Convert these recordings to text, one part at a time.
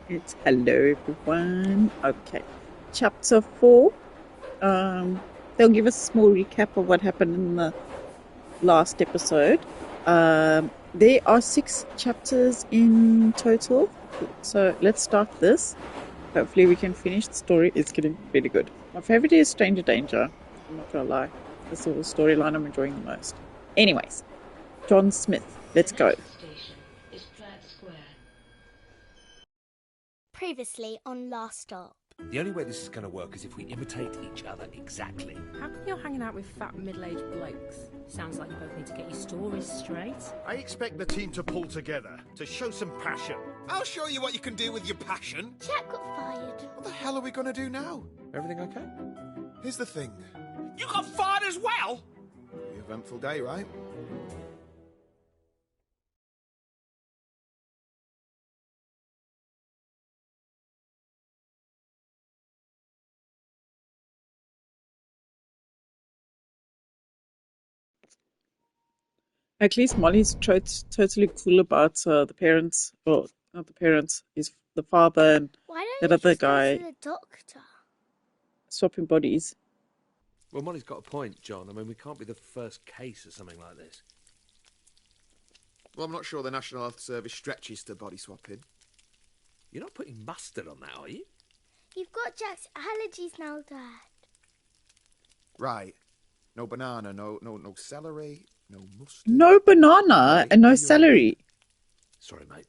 It's hello everyone. Okay. Chapter 4. They'll give us a small recap of what happened in the last episode. There are 6 chapters in total. So let's start this. Hopefully we can finish the story. It's getting really good. My favorite is Stranger Danger. I'm not gonna lie. This is the storyline I'm enjoying the most. Anyways, John Smith. Let's go. Previously on Last Stop. The only way this is going to work is if we imitate each other exactly. How come you're hanging out with fat middle-aged blokes? Sounds like you both need to get your stories straight. I expect the team to pull together, to show some passion. I'll show you what you can do with your passion. Jack got fired. What the hell are we going to do now? Everything okay? Here's the thing. You got fired as well? Pretty eventful day, right? At least Molly's totally cool about the parents, well, not the parents, is the father and Why that don't you other just go guy to the doctor? swapping bodies. Well, Molly's got a point, John. I mean, we can't be the first case of something like this. Well, I'm not sure the National Health Service stretches to body swapping. You're not putting mustard on that, are you? You've got Jack's allergies now, Dad. Right. No banana, no celery, no mustard. No banana and no You're celery. Sorry, mate.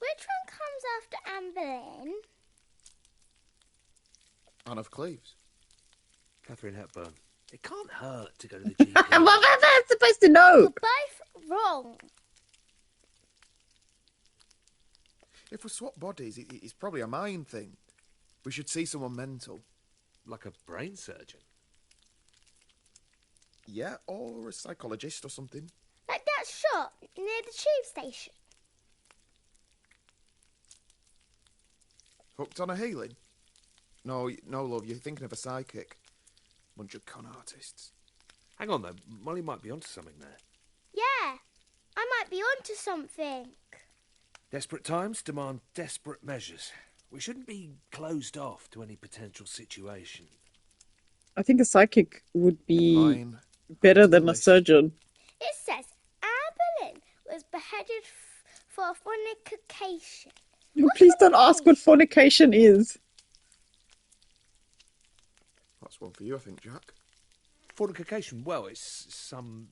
Which one comes after Amber Lynn? Anne of Cleves. Catherine Hepburn. It can't hurt to go to the GP. What was I supposed to know? You're both wrong. If we swap bodies, it's probably a mind thing. We should see someone mental. Like a brain surgeon. Yeah, or a psychologist or something. Like that shop near the tube station. Hooked on a healing? No, love, you're thinking of a psychic. Bunch of con artists. Hang on, though. Molly might be onto something there. Yeah, I might be onto something. Desperate times demand desperate measures. We shouldn't be closed off to any potential situation. I think a psychic would be Fine. better Onto the than a list. surgeon. It says Amber Lynn was beheaded for fornication. Please don't ask what fornication is. That's one for you, I think, Jack. Fornication, well, it's some...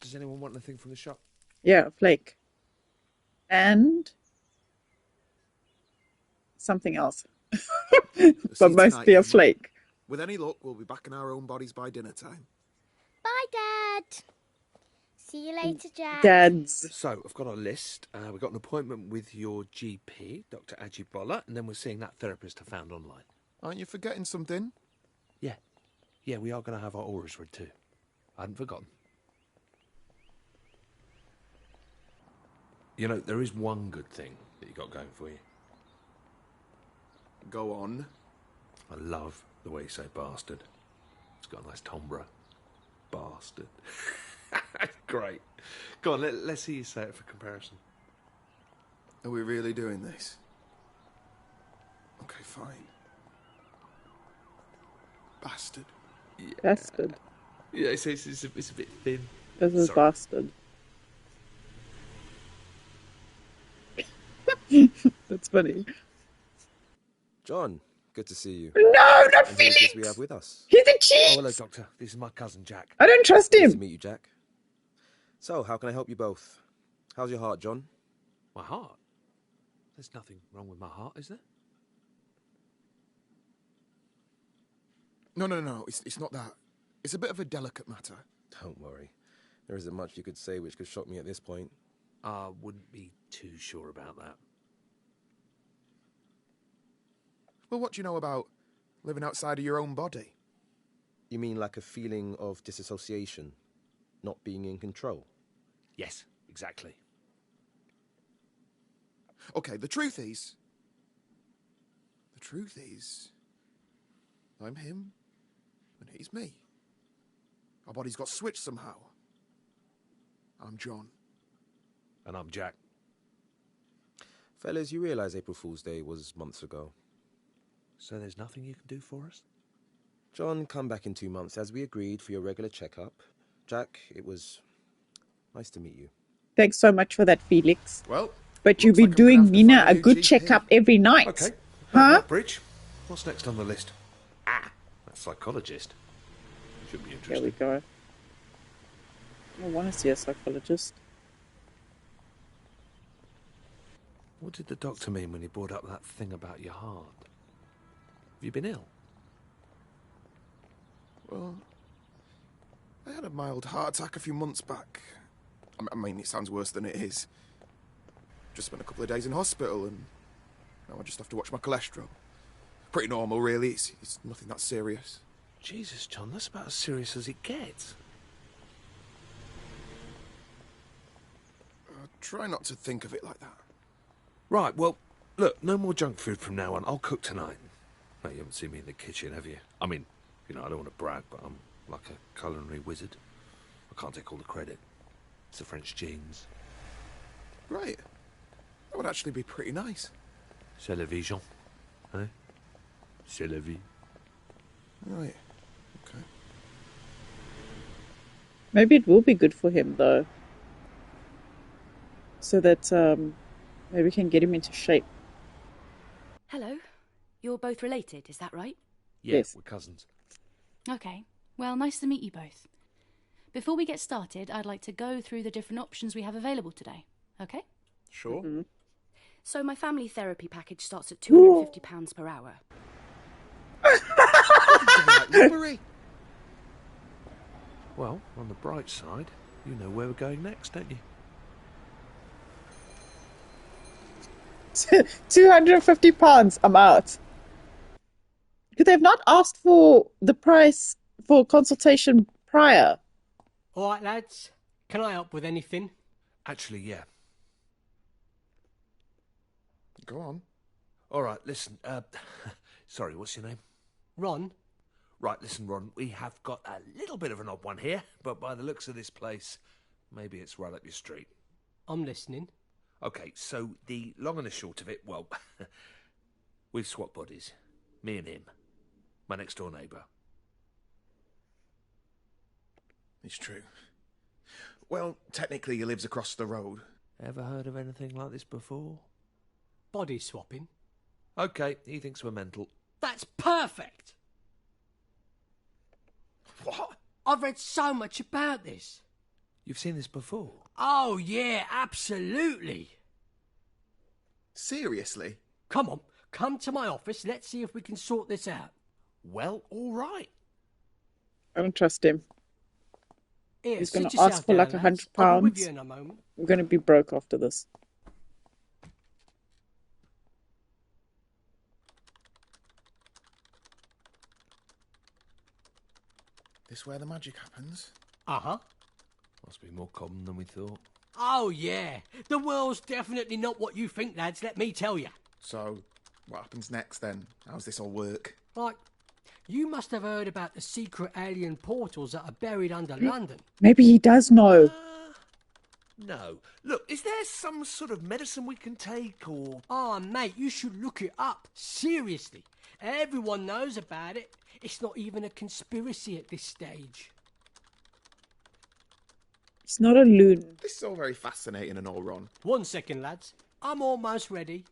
does anyone want anything from the shop? Yeah, flake. And something else. See But you mostly tonight, a then. flake. With any luck, we'll be back in our own bodies by dinner time. Bye, Dad. See you later, Jack. Dads. So, I've got a list. We've got an appointment with your GP, Dr. Ajibola, and then we're seeing that therapist I found online. Aren't you forgetting something? Yeah. Yeah, we are going to have our auras read too. I hadn't forgotten. You know, there is one good thing that you got going for you. Go on. I love the way you say bastard. It's got a nice timbre. Bastard. Great. Go on, let's see you say it for comparison. Are we really doing this? Okay, fine. Bastard. Bastard. Yeah, it's a bit thin. This is Sorry. bastard. That's funny. John, good to see you. No, not And who is Felix! this we have with us? He's a Oh, cheat! hello, Doctor. This is my cousin, Jack. I don't trust Nice to him. meet you, Jack. So, how can I help you both? How's your heart, John? My heart? There's nothing wrong with my heart, is there? No. It's not that. It's a bit of a delicate matter. Don't worry. There isn't much you could say which could shock me at this point. I wouldn't be too sure about that. Well, what do you know about living outside of your own body? You mean like a feeling of disassociation? Not being in control? Yes, exactly. Okay, the truth is, I'm him, and he's me. Our bodies got switched somehow. I'm John. And I'm Jack. Fellas, you realise April Fool's Day was months ago. So there's nothing you can do for us? John, come back in 2 months as we agreed for your regular checkup. Jack, it was nice to meet you. Thanks so much for that, Felix. Well, But you'll looks be like I'm gonna doing have to Mina find a new good GP. checkup every night. Okay. Huh? Bridge. What's next on the list? That's psychologist. Should be There interesting. we go. I want to see a psychologist. What did the doctor mean when he brought up that thing about your heart? Have you been ill? Well, I had a mild heart attack a few months back. I mean, it sounds worse than it is. Just spent a couple of days in hospital, and now I just have to watch my cholesterol. Pretty normal, really. It's nothing that serious. Jesus, John, that's about as serious as it gets. Try not to think of it like that. Right, well, look, no more junk food from now on. I'll cook tonight. No, you haven't seen me in the kitchen, have you? I mean, I don't want to brag, but I'm like a culinary wizard. I can't take all the credit. It's the French genes. Right. That would actually be pretty nice. C'est la vie, Jean. Eh? C'est la vie. Right. Okay. Maybe it will be good for him, though. So that maybe we can get him into shape. Hello. You're both related, is that right? Yeah, Yes. we're cousins. Okay. Well, nice to meet you both. Before we get started, I'd like to go through the different options we have available today. Okay? Sure. Mm-hmm. So my family therapy package starts at £250 per hour. Robbery. Well, on the bright side, you know where we're going next, don't you? £250. I'm out. Because they've not asked for the price for consultation prior. All right, lads. Can I help with anything? Actually, yeah. Go on. All right, listen. Sorry, what's your name? Ron? Right, listen, Ron. We have got a little bit of an odd one here, but by the looks of this place, maybe it's right up your street. I'm listening. Okay, so the long and the short of it, well, we've swapped bodies. Me and him. My next door neighbour. It's true. Well, technically he lives across the road. Ever heard of anything like this before? Body swapping. Okay, he thinks we're mental. That's perfect! What? I've read so much about this. You've seen this before? Oh, yeah, absolutely. Seriously? Come on, come to my office. Let's see if we can sort this out. Well, all right. I don't trust him. Here, He's sit going to yourself ask for down, like lads. I'll be with £100. you in a moment. We're going to be broke after this. This where the magic happens? Uh-huh. Must be more common than we thought. Oh, yeah. The world's definitely not what you think, lads, let me tell you. So, what happens next then? How's this all work? Like, you must have heard about the secret alien portals that are buried under London. Maybe he does know. No. Look, is there some sort of medicine we can take, or... Oh, mate, you should look it up. Seriously. Everyone knows about it. It's not even a conspiracy at this stage. He's not a loon. This is all very fascinating and all, Ron. 1 second, lads. I'm almost ready.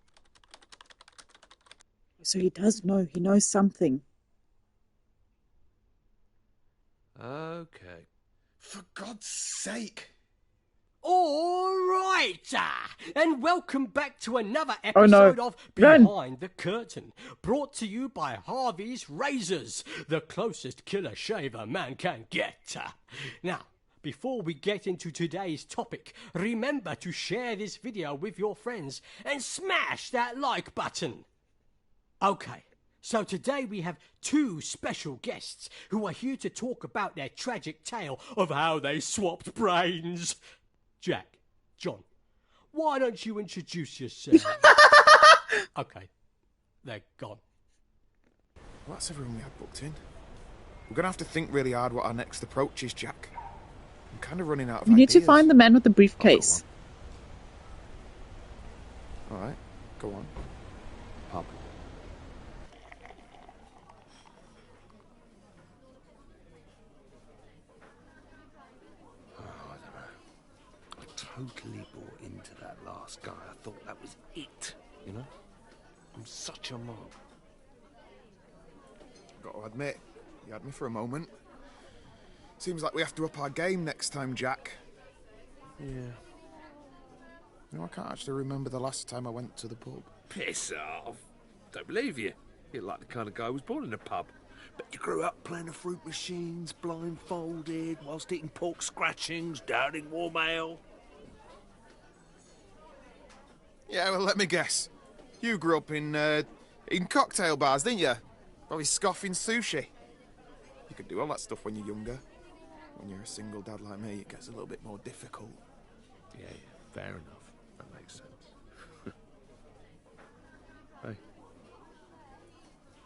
So he does know. He knows something. Okay. For God's sake. All right, and welcome back to another Oh, no. episode of Run. Behind the Curtain, brought to you by Harvey's Razors, the closest killer shave a man can get. Now, before we get into today's topic, remember to share this video with your friends and smash that like button. Okay, so today we have two special guests who are here to talk about their tragic tale of how they swapped brains. Jack, John, why don't you introduce yourself? Okay, they're gone. Well, that's everyone we had booked in. We're going to have to think really hard what our next approach is, Jack. I'm kind of running out of We need to ideas. find the man with the briefcase. All right. Go on. Pub. Oh, I don't know. I totally bought into that last guy. I thought that was it, you know? I'm such a mob. Got to admit, you had me for a moment. Seems like we have to up our game next time, Jack. Yeah. You know, I can't actually remember the last time I went to the pub. Piss off. Don't believe you. You're like the kind of guy who was born in a pub. But you grew up playing the fruit machines, blindfolded, whilst eating pork scratchings, downing warm ale. Yeah, well, let me guess. You grew up in cocktail bars, didn't you? Probably scoffing sushi. You could do all that stuff when you're younger. When you're a single dad like me, it gets a little bit more difficult. Yeah, fair enough. That makes sense. Hey,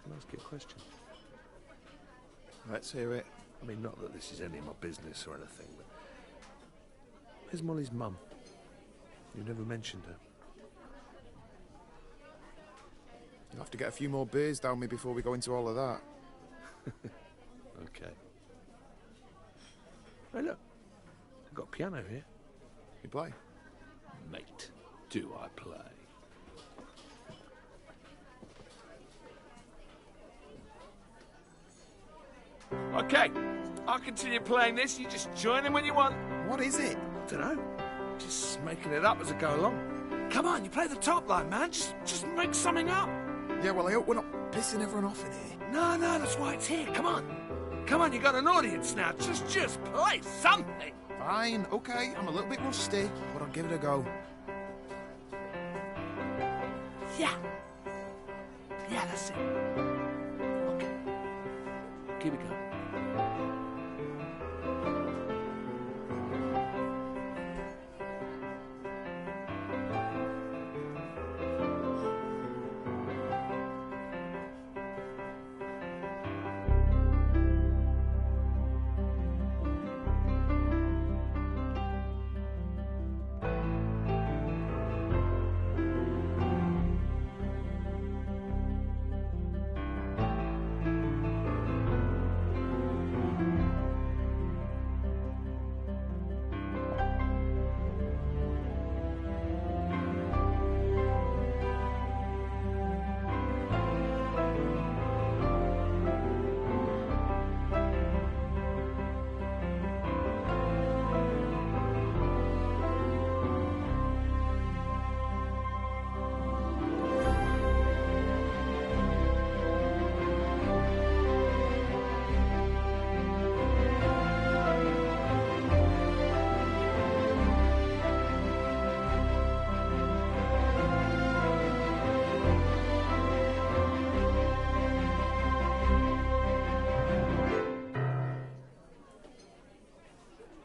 can I ask you a question? Let's hear it. I mean, not that this is any of my business or anything, but... Where's Molly's mum? You never mentioned her. You'll have to get a few more beers down me before we go into all of that. Okay. Hey, look. I've got a piano here. You play? Mate, do I play? Okay, I'll continue playing this. You just join in when you want. What is it? Dunno. Just making it up as I go along. Come on, you play the top line, man. Just make something up. Yeah, well, I hope we're not pissing everyone off in here. No, that's why it's here. Come on. Come on, you got an audience now. Just play something. Fine, okay. I'm a little bit rusty, but I'll give it a go. Yeah. Yeah, that's it. Okay. Keep it going.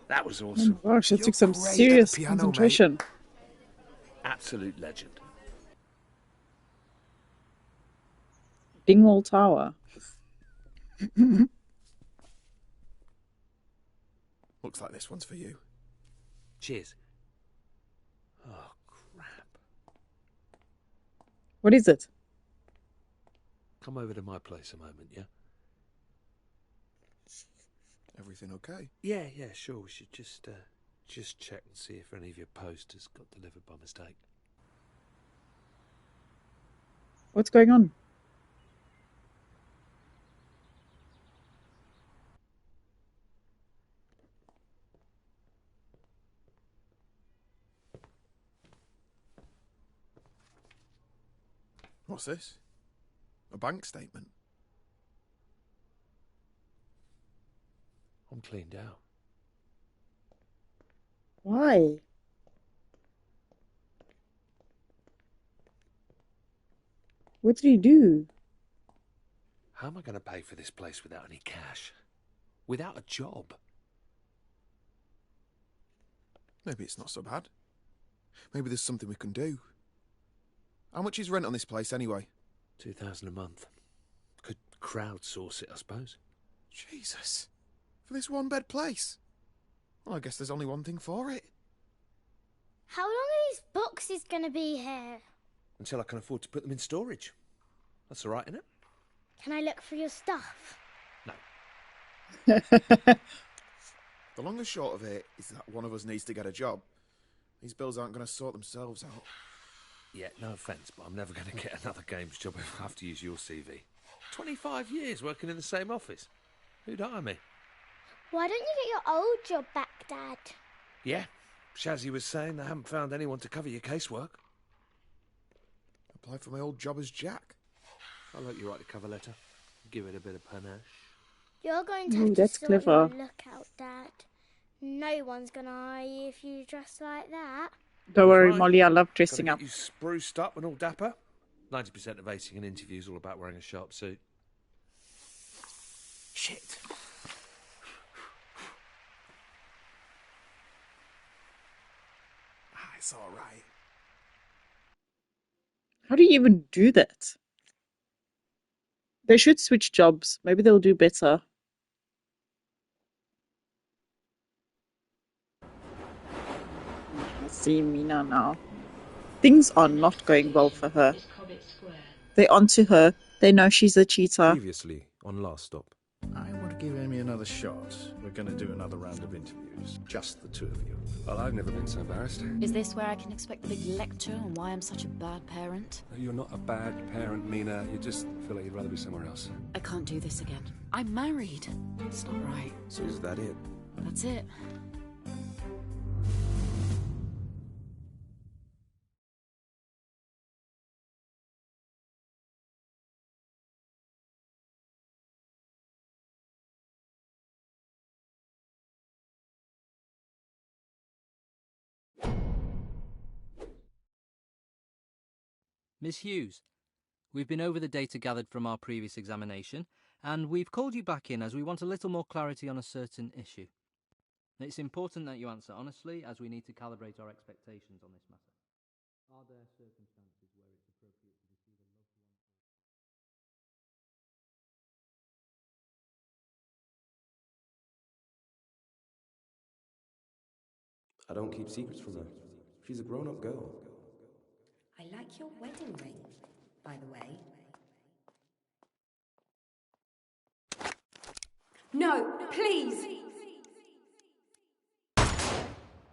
That was awesome. Oh my gosh, it took some great at the serious piano, mate. concentration. Absolute legend. Dingwall Tower. Looks like this one's for you. Cheers. Oh, crap. What is it? Come over to my place a moment, yeah? Everything okay? Yeah, sure. We should just check and see if any of your posters got delivered by mistake. What's going on? What's this? A bank statement? I'm cleaned out. Why? What did you do? How am I going to pay for this place without any cash? Without a job? Maybe it's not so bad. Maybe there's something we can do. How much is rent on this place anyway? 2,000 a month. Could crowdsource it, I suppose. Jesus. For this one-bed place? Well, I guess there's only one thing for it. How long are these boxes gonna be here? until I can afford to put them in storage. That's all right, isn't it? Can I look for your stuff? No. The long and short of it is that one of us needs to get a job. These bills aren't going to sort themselves out. Yeah, no offence, but I'm never going to get another games job if I have to use your CV. 25 years working in the same office. Who'd hire me? Why don't you get your old job back, Dad? Yeah, Shazzy was saying they haven't found anyone to cover your casework. Apply for my old job as Jack. I'll let you write the cover letter. Give it a bit of panache. You're going to Ooh, have to that's sort clever. your look out, Dad. No one's going to hire you if you dress like that. Don't worry, Right. Molly, I love Gotta dressing get up. you spruced up and all dapper. 90% of acing an interview is all about wearing a sharp suit. Shit. It's all right. How do you even do that? They should switch jobs. Maybe they'll do better. I see Mina now. Things are not going well for her. They're onto her. They know she's a cheater. Previously on Last Stop. I want to give Amy another shot. We're going to do another round of interviews. Just the two of you. Well, I've never been so embarrassed. Is this where I can expect the big lecture on why I'm such a bad parent? You're not a bad parent, Mina. You just feel like you'd rather be somewhere else. I can't do this again. I'm married. It's not right. So is that it? That's it. Miss Hughes, we've been over the data gathered from our previous examination, and we've called you back in as we want a little more clarity on a certain issue. It's important that you answer honestly, as we need to calibrate our expectations on this matter. Are there circumstances where it's appropriate to receive a loved one? I don't keep secrets from her. She's a grown-up girl. I like your wedding ring, by the way. No, please!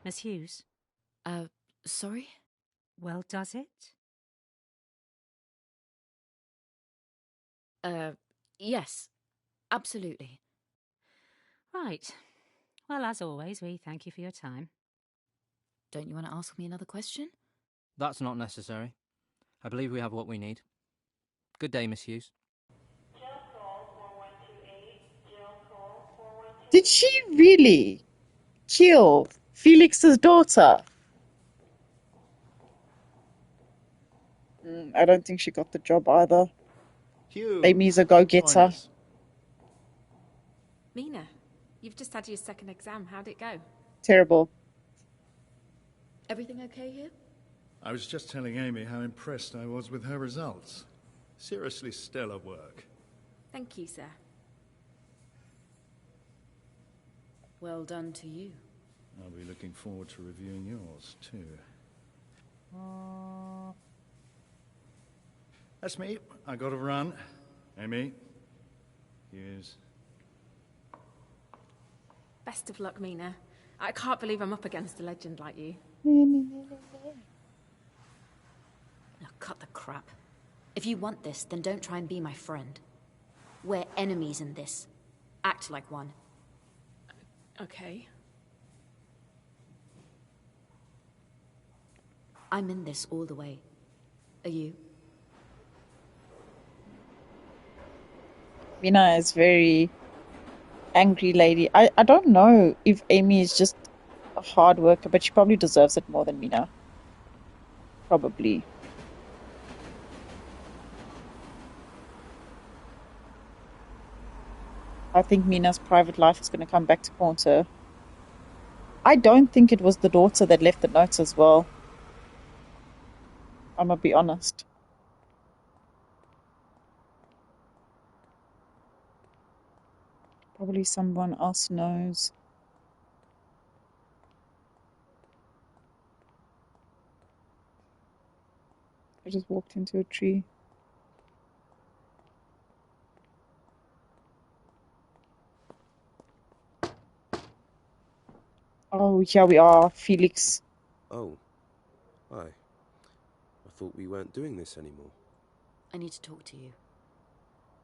Miss Hughes? Sorry? Well, does it? Yes. Absolutely. Right. Well, as always, we thank you for your time. Don't you want to ask me another question? That's not necessary. I believe we have what we need. Good day, Miss Hughes. Did she really kill Felix's daughter? I don't think she got the job either. Hugh, Amy's a join go-getter. us. Mina, you've just had your second exam. How'd it go? Terrible. Everything okay here? I was just telling Amy how impressed I was with her results. Seriously stellar work. Thank you, sir. Well done to you. I'll be looking forward to reviewing yours, too. That's me. I gotta run. Amy. Hughes. Best of luck, Mina. I can't believe I'm up against a legend like you. Now cut the crap. If you want this, then don't try and be my friend. We're enemies in this. Act like one. Okay. I'm in this all the way. Are you? Mina is very angry lady. I don't know if Amy is just a hard worker, but she probably deserves it more than Mina. Probably. I think Mina's private life is going to come back to haunt her. I don't think it was the daughter that left the notes as well. I'm going to be honest. Probably someone else knows. I just walked into a tree. Oh, here we are, Felix. Oh, hi. I thought we weren't doing this anymore. I need to talk to you.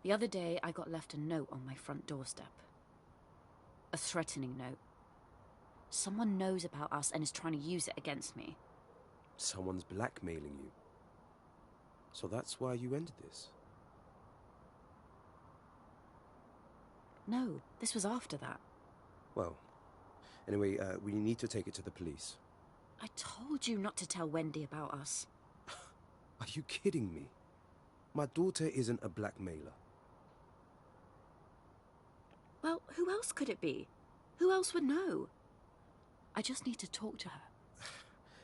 The other day, I got left a note on my front doorstep. A threatening note. Someone knows about us and is trying to use it against me. Someone's blackmailing you. So that's why you ended this? No, this was after that. Well, anyway, we need to take it to the police. I told you not to tell Wendy about us. Are you kidding me? My daughter isn't a blackmailer. Well, who else could it be? Who else would know? I just need to talk to her.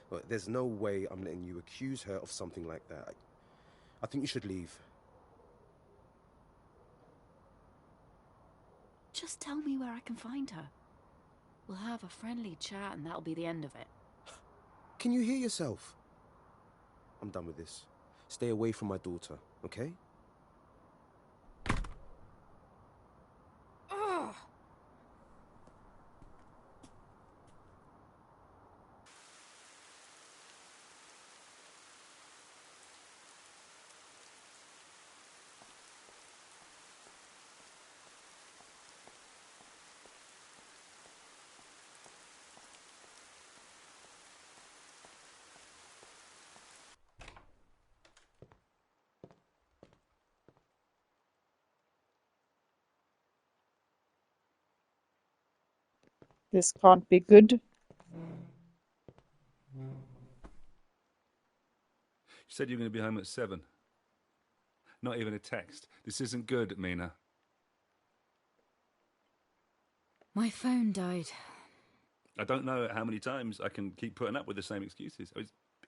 Well, there's no way I'm letting you accuse her of something like that. I think you should leave. Just tell me where I can find her. We'll have a friendly chat and that'll be the end of it. Can you hear yourself? I'm done with this. Stay away from my daughter, okay? This can't be good. You said you were going to be home at 7. Not even a text. This isn't good, Mina. My phone died. I don't know how many times I can keep putting up with the same excuses.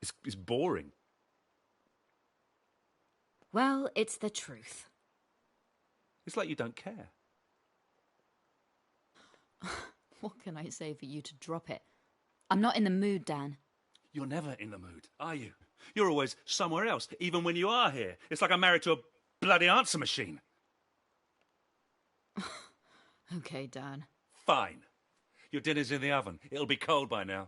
It's boring. Well, it's the truth. It's like you don't care. What can I say for you to drop it? I'm not in the mood, Dan. You're never in the mood, are you? You're always somewhere else, even when you are here. It's like I'm married to a bloody answer machine. Okay, Dan. Fine. Your dinner's in the oven. It'll be cold by now.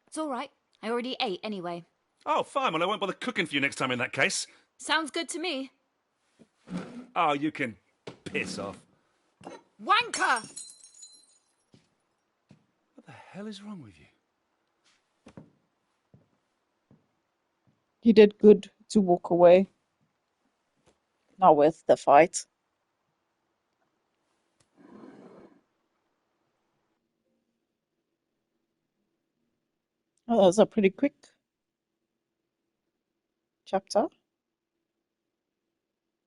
It's all right. I already ate anyway. Oh, fine. Well, I won't bother cooking for you next time in that case. Sounds good to me. Oh, you can piss off. Wanker! What the hell is wrong with you? He did good to walk away. Not worth the fight. Oh, that was a pretty quick chapter.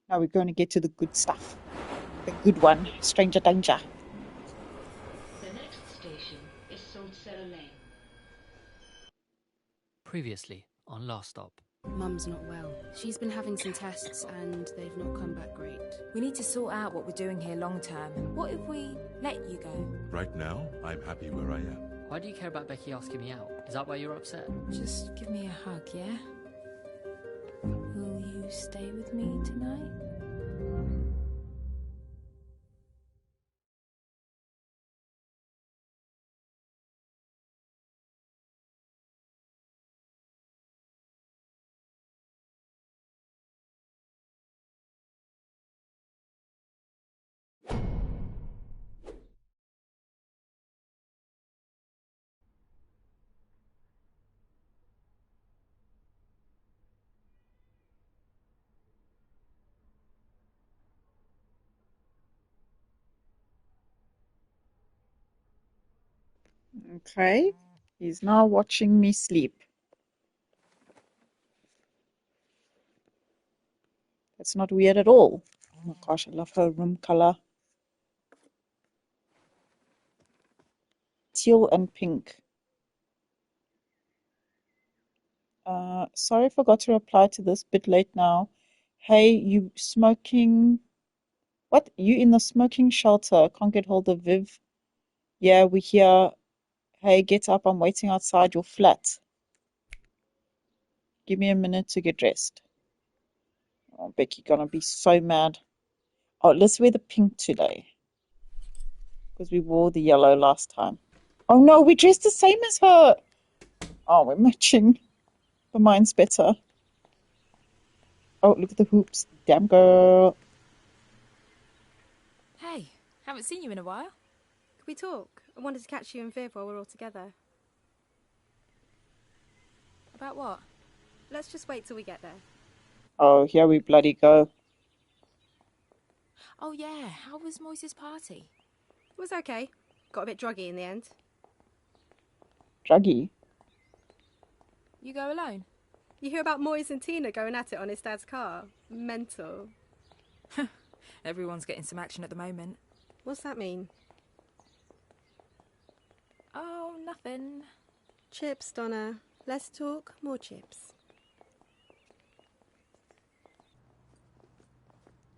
Now we're going to get to the good stuff. The good one, Stranger Danger. The next station is Saltcellar Lane. Previously on Last Stop. Mum's not well. She's been having some tests and they've not come back great. We need to sort out what we're doing here long term. What if we let you go? Right now, I'm happy where I am. Why do you care about Becky asking me out? Is that why you're upset? Just give me a hug, yeah? Will you stay with me tonight? Okay, he's now watching me sleep. That's not weird at all. Oh my gosh, I love her room color. Teal and pink. Sorry, I forgot to reply to this. Bit late now. Hey, you smoking? What? You in the smoking shelter? Can't get hold of Viv? Yeah, we're here. Hey, get up. I'm waiting outside your flat. Give me a minute to get dressed. Oh, Becky gonna be so mad. Oh, let's wear the pink today. Because we wore the yellow last time. Oh no, we dressed the same as her. Oh, we're matching. But mine's better. Oh, look at the hoops. Damn girl. Hey, haven't seen you in a while. Could we talk? I wanted to catch you and Viv while we're all together. About what? Let's just wait till we get there. Oh, here we bloody go. Oh yeah, how was Moise's party? It was okay. Got a bit druggy in the end. Druggy? You go alone? You hear about Moise and Tina going at it on his dad's car? Mental. Everyone's getting some action at the moment. What's that mean? Oh, nothing. Chips, Donna. Less talk, more chips.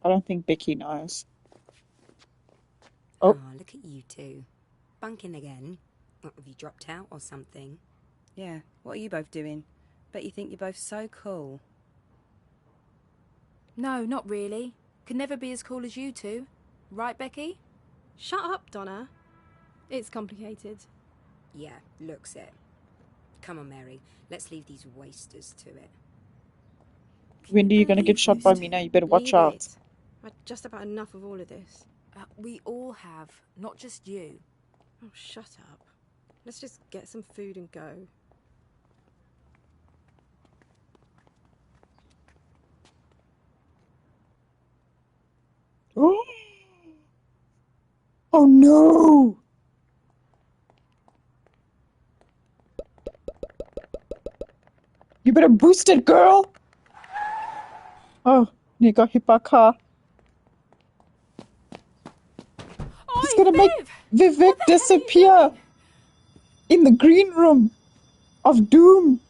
I don't think Becky knows. Oh, look at you two. Bunking again? What, have you dropped out or something? Yeah, what are you both doing? Bet you think you're both so cool. No, not really. Could never be as cool as you two. Right, Becky? Shut up, Donna. It's complicated. Yeah, looks it. Come on, Mary. Let's leave these wasters to it. When are you gonna get shot by me now? You better watch out. I've just about enough of all of this. We all have, not just you. Oh, shut up. Let's just get some food and go. Oh no! You better boost it, girl! Oh, you got hit by a car. He's gonna make Vivek disappear in the green room of doom.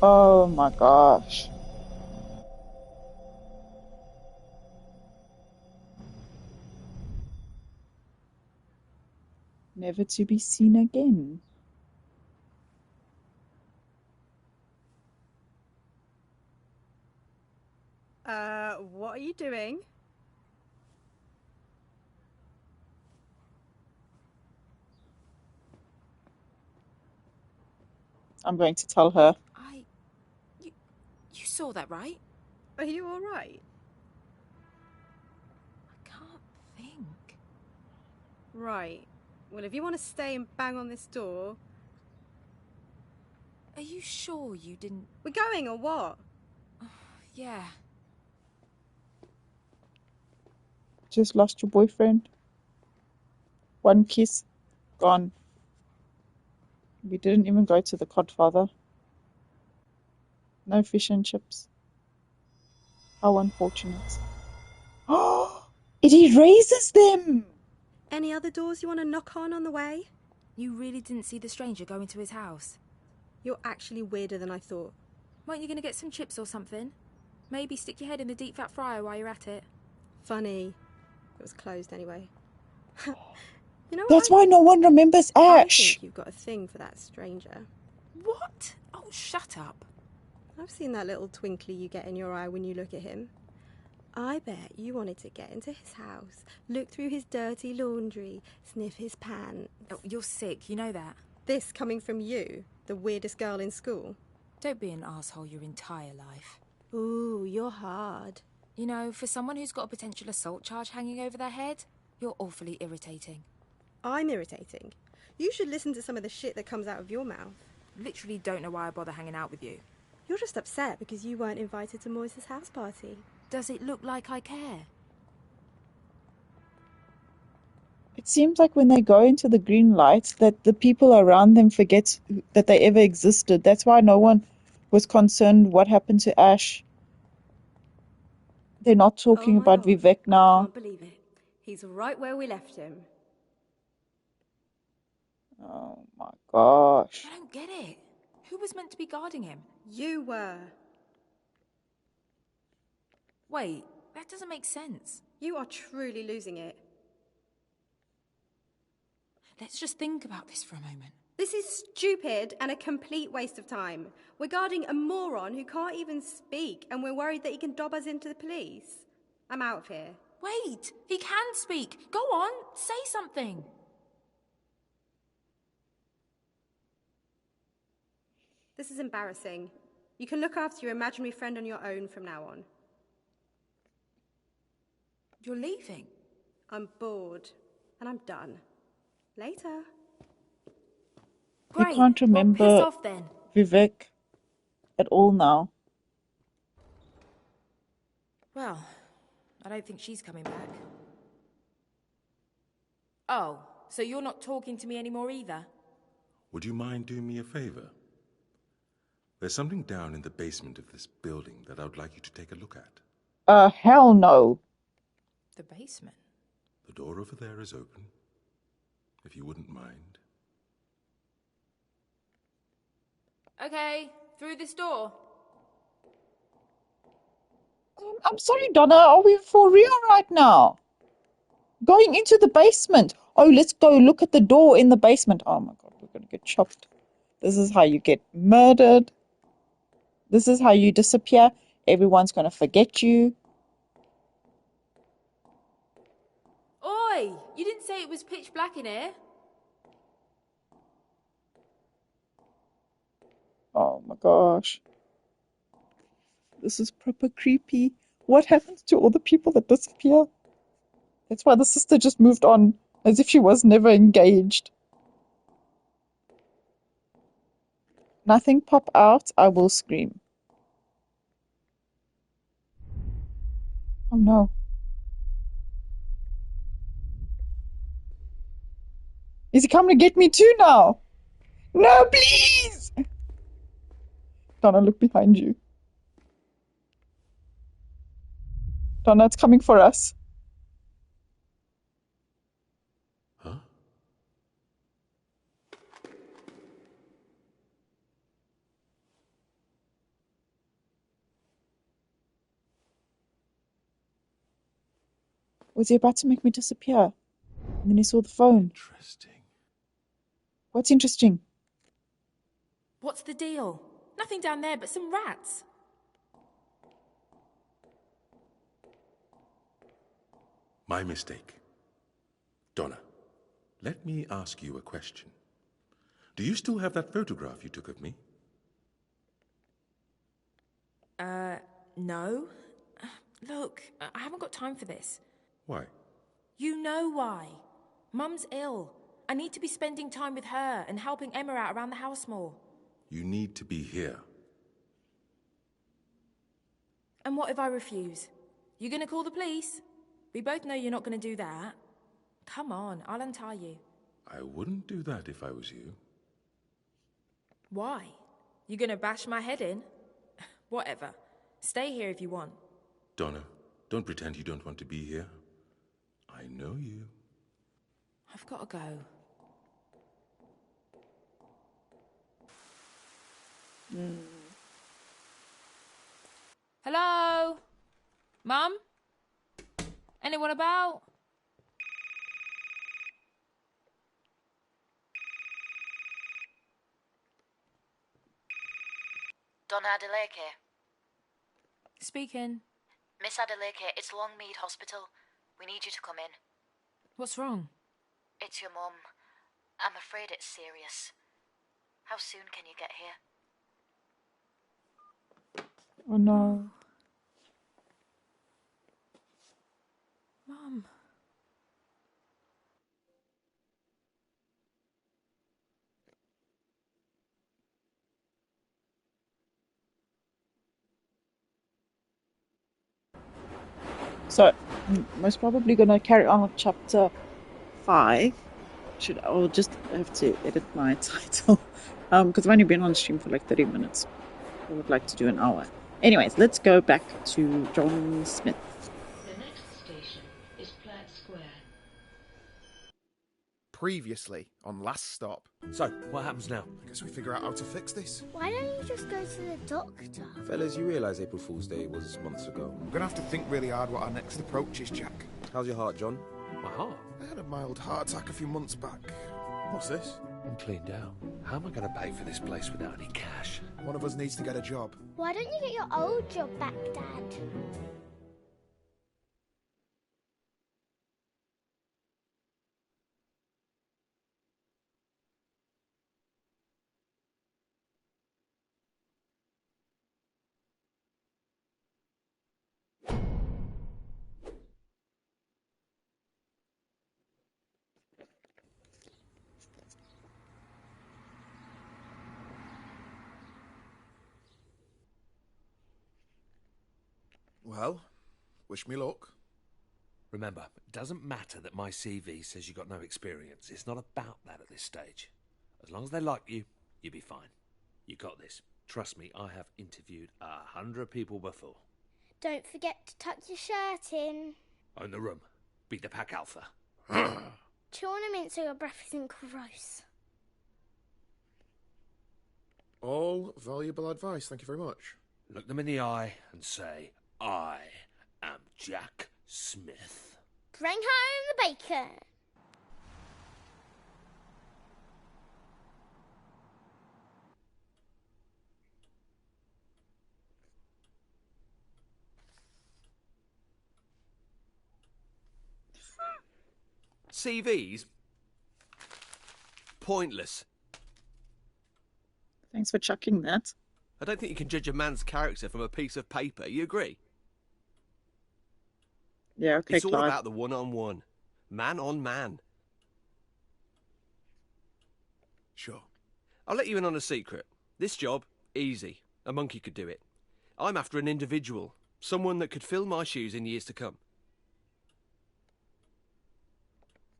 Oh my gosh. Never to be seen again. What are you doing? I'm going to tell her. You saw that, right? Are you all right? I can't think. Right. Well, if you want to stay and bang on this door... Are you sure you didn't... We're going, or what? Yeah. Just lost your boyfriend. One kiss. Gone. We didn't even go to the Codfather. No fish and chips. How unfortunate. Oh, it erases them! Any other doors you want to knock on the way? You really didn't see the stranger go into his house? You're actually weirder than I thought. Weren't you going to get some chips or something? Maybe stick your head in the deep fat fryer while you're at it? Funny. It was closed anyway. You know what? That's why no one remembers Ash. I think you've got a thing for that stranger. What? Oh, shut up. I've seen that little twinkly you get in your eye when you look at him. I bet you wanted to get into his house, look through his dirty laundry, sniff his pants. Oh, you're sick, you know that. This coming from you, the weirdest girl in school. Don't be an asshole your entire life. Ooh, you're hard. You know, for someone who's got a potential assault charge hanging over their head, you're awfully irritating. I'm irritating. You should listen to some of the shit that comes out of your mouth. Literally don't know why I bother hanging out with you. You're just upset because you weren't invited to Moise's house party. Does it look like I care? It seems like when they go into the green lights that the people around them forget that they ever existed. That's why no one was concerned what happened to Ash. They're not talking about Vivek now. I can't believe it. He's right where we left him. Oh my gosh. I don't get it. Who was meant to be guarding him? You were. Wait, that doesn't make sense. You are truly losing it. let's just think about this for a moment. This is stupid and a complete waste of time. We're guarding a moron who can't even speak, and we're worried that he can dob us into the police. I'm out of here. Wait, he can speak. Go on, say something. This is embarrassing. You can look after your imaginary friend on your own from now on. You're leaving? I'm bored, and I'm done. Later. You can't remember well, piss off then. Vivek at all now. Well, I don't think she's coming back. Oh, so you're not talking to me anymore either? Would you mind doing me a favor? There's something down in the basement of this building that I would like you to take a look at. Hell no. The basement? The door over there is open, if you wouldn't mind. Okay, through this door. I'm sorry, Donna. Are we for real right now? Going into the basement. Oh, let's go look at the door in the basement. Oh my God, we're going to get chopped. This is how you get murdered. This is how you disappear. Everyone's going to forget you. Oi! You didn't say it was pitch black in here. Oh my gosh. This is proper creepy. What happens to all the people that disappear? That's why the sister just moved on, as if she was never engaged. Nothing pop out, I will scream. Oh no. Is he coming to get me too now? No, please! Donna, look behind you. Donna, it's coming for us. Huh? Was he about to make me disappear? And then he saw the phone. Interesting. What's interesting? What's the deal? Nothing down there but some rats. My mistake. Donna, let me ask you a question. Do you still have that photograph you took of me? No. Look, I haven't got time for this. Why? You know why. Mum's ill. I need to be spending time with her and helping Emma out around the house more. You need to be here. And what if I refuse? You gonna call the police? We both know you're not gonna do that. Come on, I'll untie you. I wouldn't do that if I was you. Why? You gonna bash my head in? Whatever. Stay here if you want. Donna, don't pretend you don't want to be here. I know you. I've got to go. Hello? Mum? Anyone about? Donna Adeleke. Speaking. Miss Adeleke, it's Longmead Hospital. We need you to come in. What's wrong? It's your mum. I'm afraid it's serious. How soon can you get here? Oh no. Mum. So, most probably going to carry on with chapter 5. I'll just have to edit my title because I've only been on stream for like 30 minutes. I would like to do an hour. Anyways, let's go back to John Smith. The next station is Platt Square. Previously on Last Stop. So, what happens now? I guess we figure out how to fix this. Why don't you just go to the doctor? Fellas, you realise April Fool's Day was months ago. I'm gonna have to think really hard what our next approach is, Jack. How's your heart, John? My heart? I had a mild heart attack a few months back. What's this? I'm cleaned out. How am I going to pay for this place without any cash? One of us needs to get a job. Why don't you get your old job back, Dad? Well, wish me luck. Remember, it doesn't matter that my CV says you got no experience. It's not about that at this stage. As long as they like you, you'll be fine. You got this. Trust me, I have interviewed 100 people before. Don't forget to tuck your shirt in. Own the room. Be the pack alpha. Chew on a mint so your breath isn't gross. All valuable advice, thank you very much. Look them in the eye and say, I am Jack Smith. Bring home the bacon. CVs? Pointless. Thanks for chucking that. I don't think you can judge a man's character from a piece of paper. You agree? Yeah, okay, It's all Clive. about the one-on-one. Man on man. Sure. I'll let you in on a secret. This job, easy. A monkey could do it. I'm after an individual. Someone that could fill my shoes in years to come.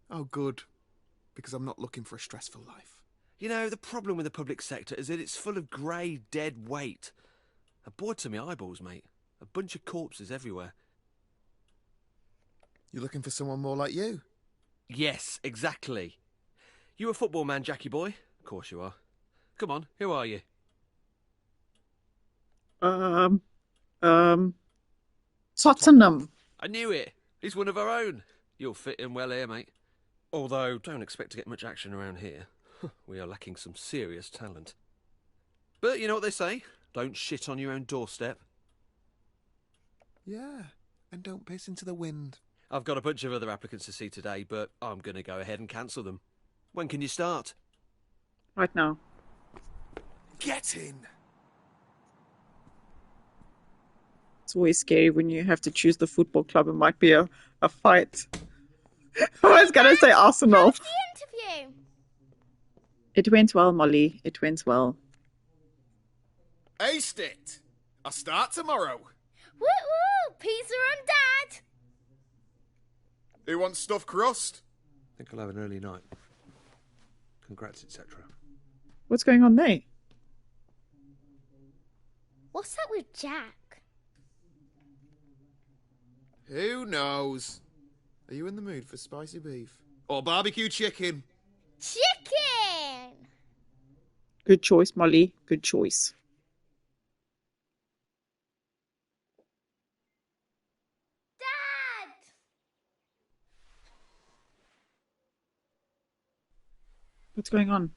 Oh, good. Because I'm not looking for a stressful life. You know, the problem with the public sector is that it's full of grey, dead weight. I'm bored to my eyeballs, mate. A bunch of corpses everywhere. You're looking for someone more like you? Yes, exactly. You a football man, Jackie boy? Of course you are. Come on, who are you? Tottenham. I knew it. He's one of our own. You'll fit in well here, mate. Although, don't expect to get much action around here. We are lacking some serious talent. But you know what they say? Don't shit on your own doorstep. Yeah, and don't piss into the wind. I've got a bunch of other applicants to see today, but I'm going to go ahead and cancel them. When can you start? Right now. Get in! It's always scary when you have to choose the football club. It might be a fight. I was going to say Arsenal. The interview. It went well, Molly. It went well. Aced it! I'll start tomorrow. Woo woo! Pizza on Dad. Who wants stuffed crust? I think I'll have an early night. Congrats, etc. What's going on there? What's up with Jack? Who knows? Are you in the mood for spicy beef? Or barbecue chicken? Chicken! Good choice, Molly. Good choice. Dad! What's going on?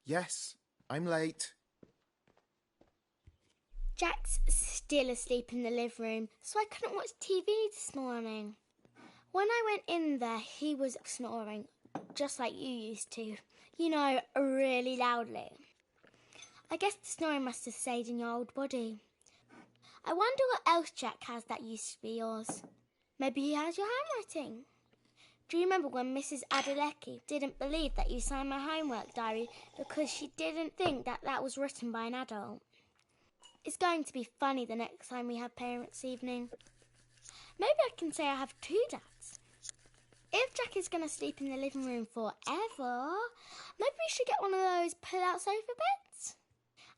Yes, I'm late. Jack's still asleep in the living room, so I couldn't watch TV this morning. When I went in there, he was snoring, just like you used to. You know, really loudly. I guess the snoring must have stayed in your old body. I wonder what else Jack has that used to be yours. Maybe he has your handwriting. Do you remember when Mrs. Adelecki didn't believe that you signed my homework diary because she didn't think that that was written by an adult? It's going to be funny the next time we have parents' evening. Maybe I can say I have two dads. If Jack is going to sleep in the living room forever, maybe we should get one of those pull-out sofa beds.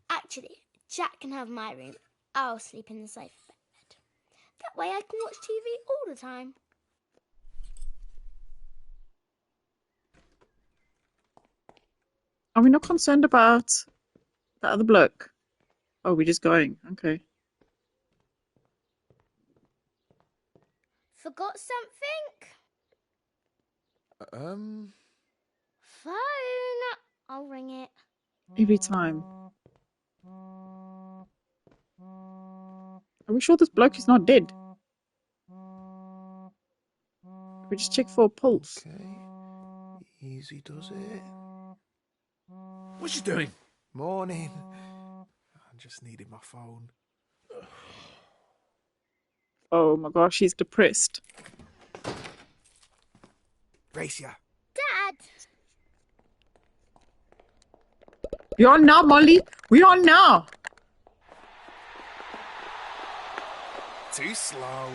Actually, Jack can have my room. I'll sleep in the sofa bed. That way I can watch TV all the time. Are we not concerned about the other bloke? Oh, we're just going. Okay. Forgot something? Phone. I'll ring it. Every time. Are we sure this bloke is not dead? We just check for a pulse. Okay. Easy does it. What's she doing? Morning. I just needed my phone. Oh my gosh, he's depressed. Racia. Dad! We're on now, Molly. We're on now. Too slow.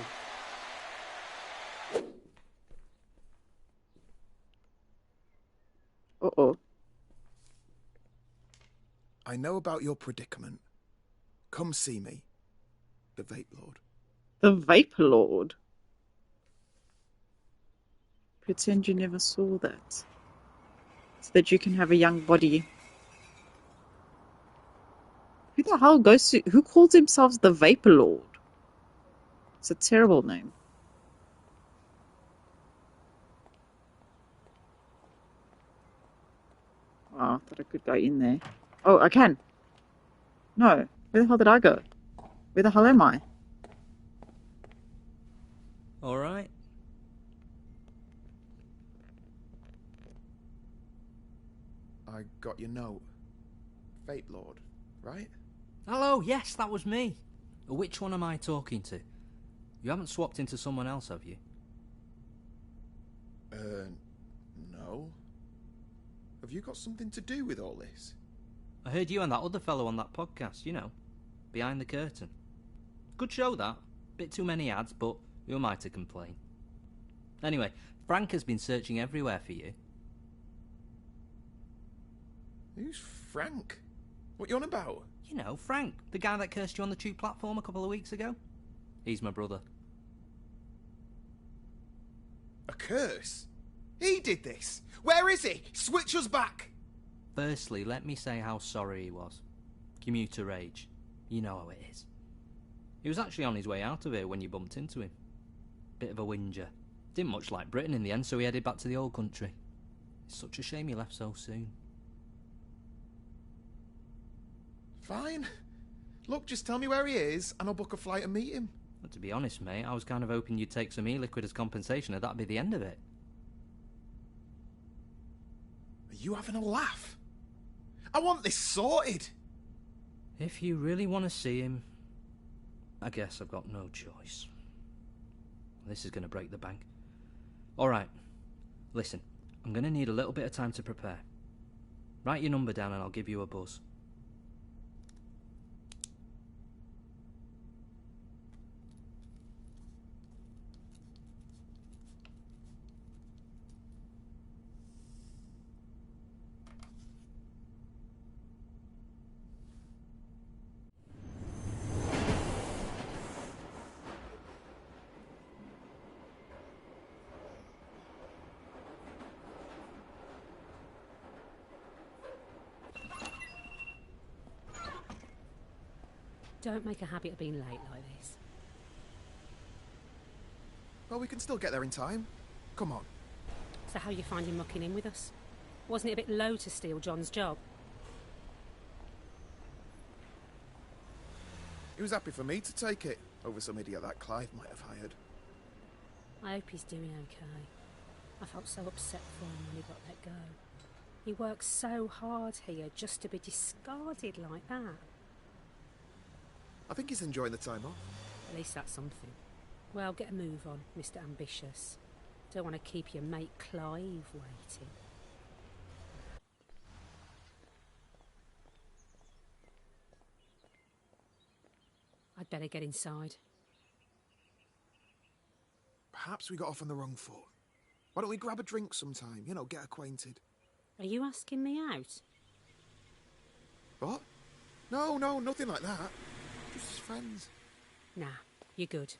Uh-oh. I know about your predicament. Come see me. The Vape Lord. The Vape Lord. Pretend you never saw that. So that you can have a young body. Who the hell who calls themselves the Vapor Lord? It's a terrible name. Oh, I thought I could go in there. Oh, I can. No. Where the hell did I go? Where the hell am I? All right. I got your note. Vape Lord, right? Hello, yes, that was me. Which one am I talking to? You haven't swapped into someone else, have you? No. Have you got something to do with all this? I heard you and that other fellow on that podcast, you know, Behind the Curtain. Good show, that. Bit too many ads, but who am I to complain? Anyway, Frank has been searching everywhere for you. Who's Frank? What you on about? You know, Frank, the guy that cursed you on the tube platform a couple of weeks ago. He's my brother. A curse? He did this. Where is he? Switch us back. Firstly, let me say how sorry he was. Commuter rage. You know how it is. He was actually on his way out of here when you bumped into him. Bit of a whinger. Didn't much like Britain in the end, so he headed back to the old country. It's such a shame he left so soon. Fine. Look, just tell me where he is, and I'll book a flight and meet him. But to be honest, mate, I was kind of hoping you'd take some e-liquid as compensation, and that'd be the end of it. Are you having a laugh? I want this sorted. If you really want to see him, I guess I've got no choice. This is going to break the bank. All right, listen, I'm going to need a little bit of time to prepare. Write your number down and I'll give you a buzz. Don't make a habit of being late like this. Well, we can still get there in time. Come on. So how you find him mucking in with us? Wasn't it a bit low to steal John's job? He was happy for me to take it over some idiot that Clive might have hired. I hope he's doing okay. I felt so upset for him when he got let go. He worked so hard here just to be discarded like that. I think he's enjoying the time off. At least that's something. Well, get a move on, Mr. Ambitious. Don't want to keep your mate Clive waiting. I'd better get inside. Perhaps we got off on the wrong foot. Why don't we grab a drink sometime? You know, get acquainted. Are you asking me out? What? No, nothing like that. Just friends. Nah, you're good.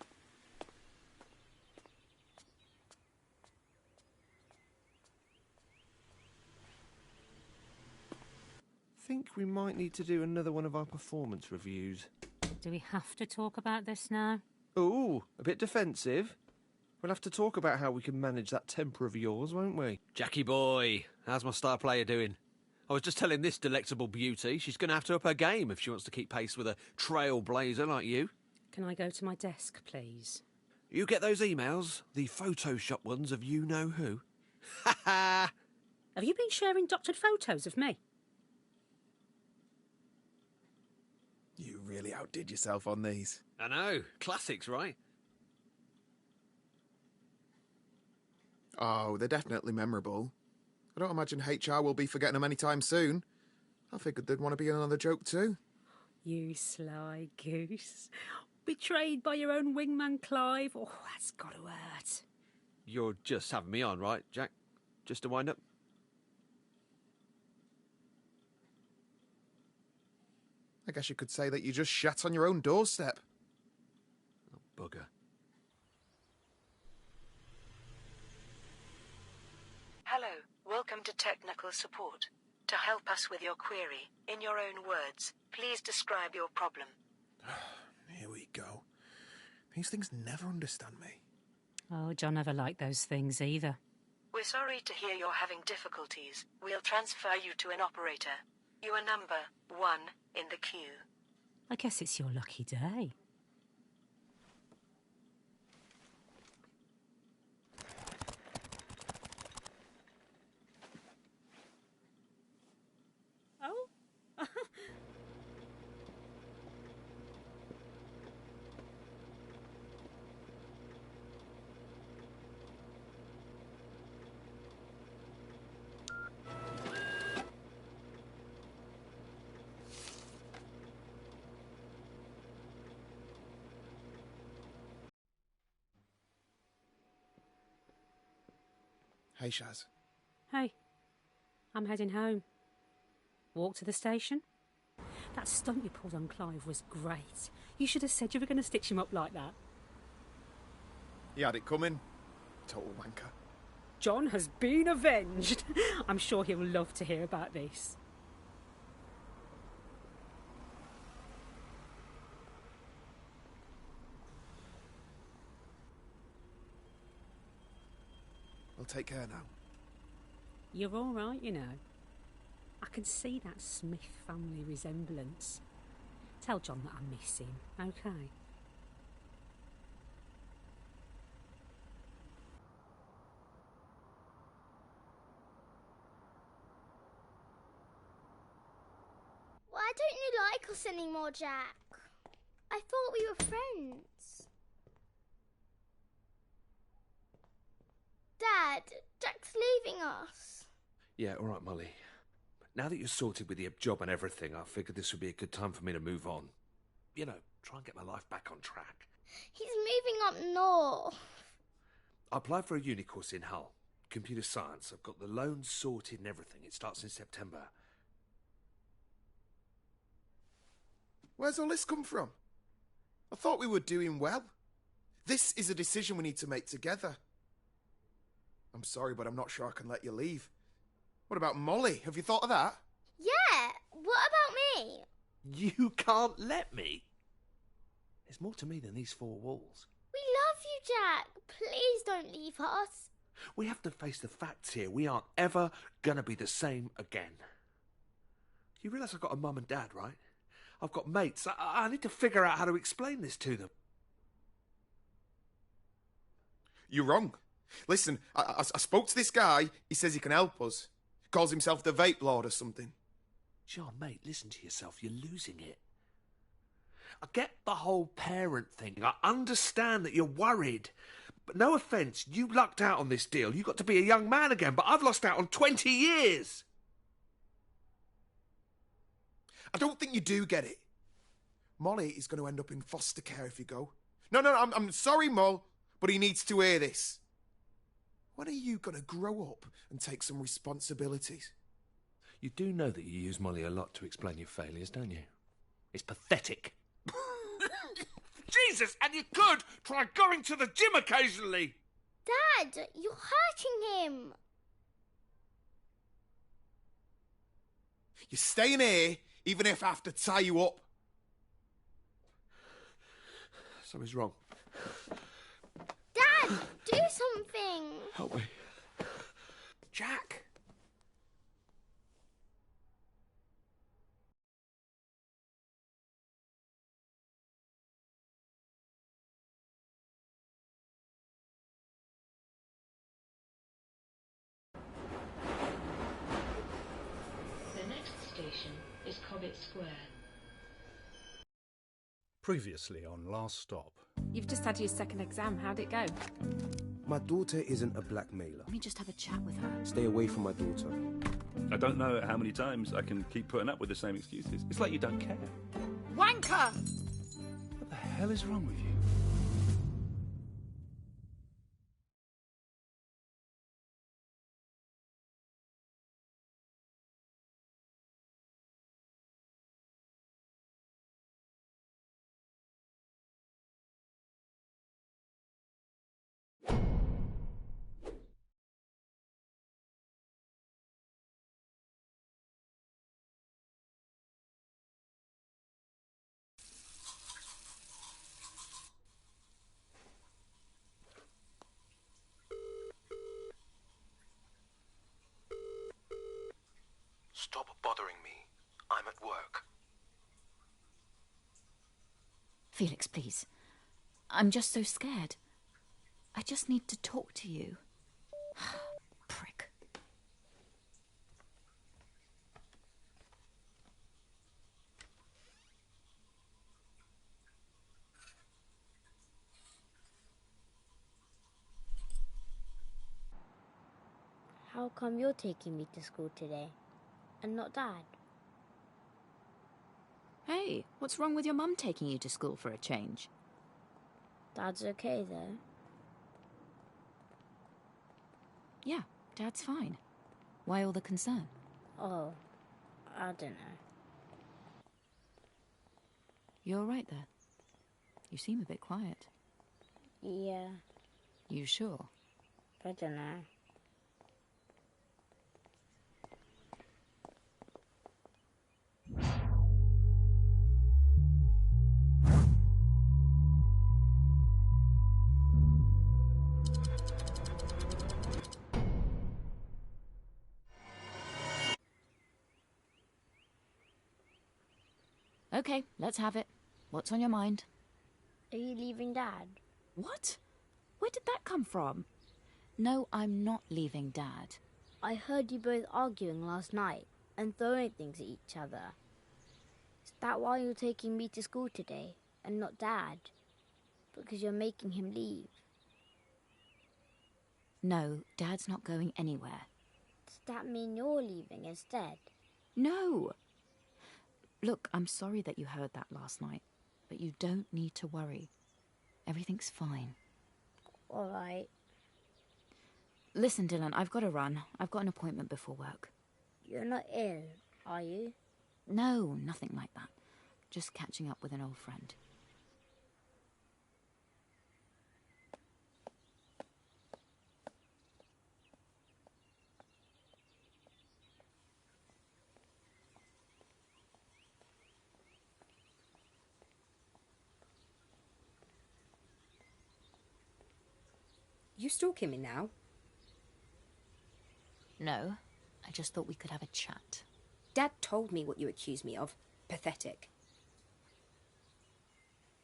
Think we might need to do another one of our performance reviews. Do we have to talk about this now? Ooh, a bit defensive. We'll have to talk about how we can manage that temper of yours, won't we? Jackie boy, how's my star player doing? I was just telling this delectable beauty she's going to have to up her game if she wants to keep pace with a trailblazer like you. Can I go to my desk, please? You get those emails? The Photoshop ones of you-know-who? Ha ha! Have you been sharing doctored photos of me? You really outdid yourself on these. I know. Classics, right? Oh, they're definitely memorable. I don't imagine HR will be forgetting them anytime soon. I figured they'd want to be in another joke too. You sly goose. Betrayed by your own wingman Clive. Oh, that's got to hurt. You're just having me on, right, Jack? Just to wind up? I guess you could say that you just shat on your own doorstep. Oh, bugger. Hello, welcome to technical support. To help us with your query, in your own words, please describe your problem. Here we go. These things never understand me. Oh, John never liked those things either. We're sorry to hear you're having difficulties. We'll transfer you to an operator. You are number 1 in the queue. I guess it's your lucky day. Oh? Hey, Shaz. Hey, I'm heading home. Walk to the station? That stunt you pulled on Clive was great. You should have said you were going to stitch him up like that. He had it coming. Total wanker. John has been avenged. I'm sure he'll love to hear about this. Well, take care now. You're all right, you know. I can see that Smith family resemblance. Tell John that I miss him, okay? Why don't you like us anymore, Jack? I thought we were friends. Dad, Jack's leaving us. Yeah, all right, Molly. Now that you're sorted with your job and everything, I figured this would be a good time for me to move on. You know, try and get my life back on track. He's moving up north. I applied for a uni course in Hull. Computer science. I've got the loans sorted and everything. It starts in September. Where's all this come from? I thought we were doing well. This is a decision we need to make together. I'm sorry, but I'm not sure I can let you leave. What about Molly? Have you thought of that? Yeah, what about me? You can't let me? There's more to me than these four walls. We love you, Jack. Please don't leave us. We have to face the facts here. We aren't ever gonna be the same again. You realise I've got a mum and dad, right? I've got mates. I need to figure out how to explain this to them. You're wrong. Listen, I spoke to this guy. He says he can help us. Calls himself the Vape Lord or something. John, mate, listen to yourself. You're losing it. I get the whole parent thing. I understand that you're worried. But no offence, you lucked out on this deal. You got to be a young man again, but I've lost out on 20 years. I don't think you do get it. Molly is going to end up in foster care if you go. No, I'm sorry, Moll, but he needs to hear this. When are you going to grow up and take some responsibilities? You do know that you use Molly a lot to explain your failures, don't you? It's pathetic. Jesus, and you could try going to the gym occasionally. Dad, you're hurting him. You're staying here, even if I have to tie you up. Something's wrong. Dad, do Hobbit Square. Previously on Last Stop. You've just had your second exam. How'd it go? My daughter isn't a blackmailer. Let me just have a chat with her. Stay away from my daughter. I don't know how many times I can keep putting up with the same excuses. It's like you don't care. Wanker! What the hell is wrong with you? Stop bothering me. I'm at work. Felix, please. I'm just so scared. I just need to talk to you. Prick. How come you're taking me to school today and not Dad? Hey, what's wrong with your mum taking you to school for a change? Dad's okay though. Yeah, Dad's fine. Why all the concern? Oh, I don't know. You all right there? You seem a bit quiet. Yeah, You sure? I don't know. Okay, let's have it. What's on your mind? Are you leaving Dad? What? Where did that come from? No, I'm not leaving Dad. I heard you both arguing last night and throwing things at each other. Is that why you're taking me to school today and not Dad? Because you're making him leave. No, Dad's not going anywhere. Does that mean you're leaving instead? No! Look, I'm sorry that you heard that last night, but you don't need to worry. Everything's fine. All right. Listen, Dylan, I've got to run. I've got an appointment before work. You're not ill, are you? No, nothing like that. Just catching up with an old friend. You stalking me now? No, I just thought we could have a chat. Dad told me what you accused me of. Pathetic.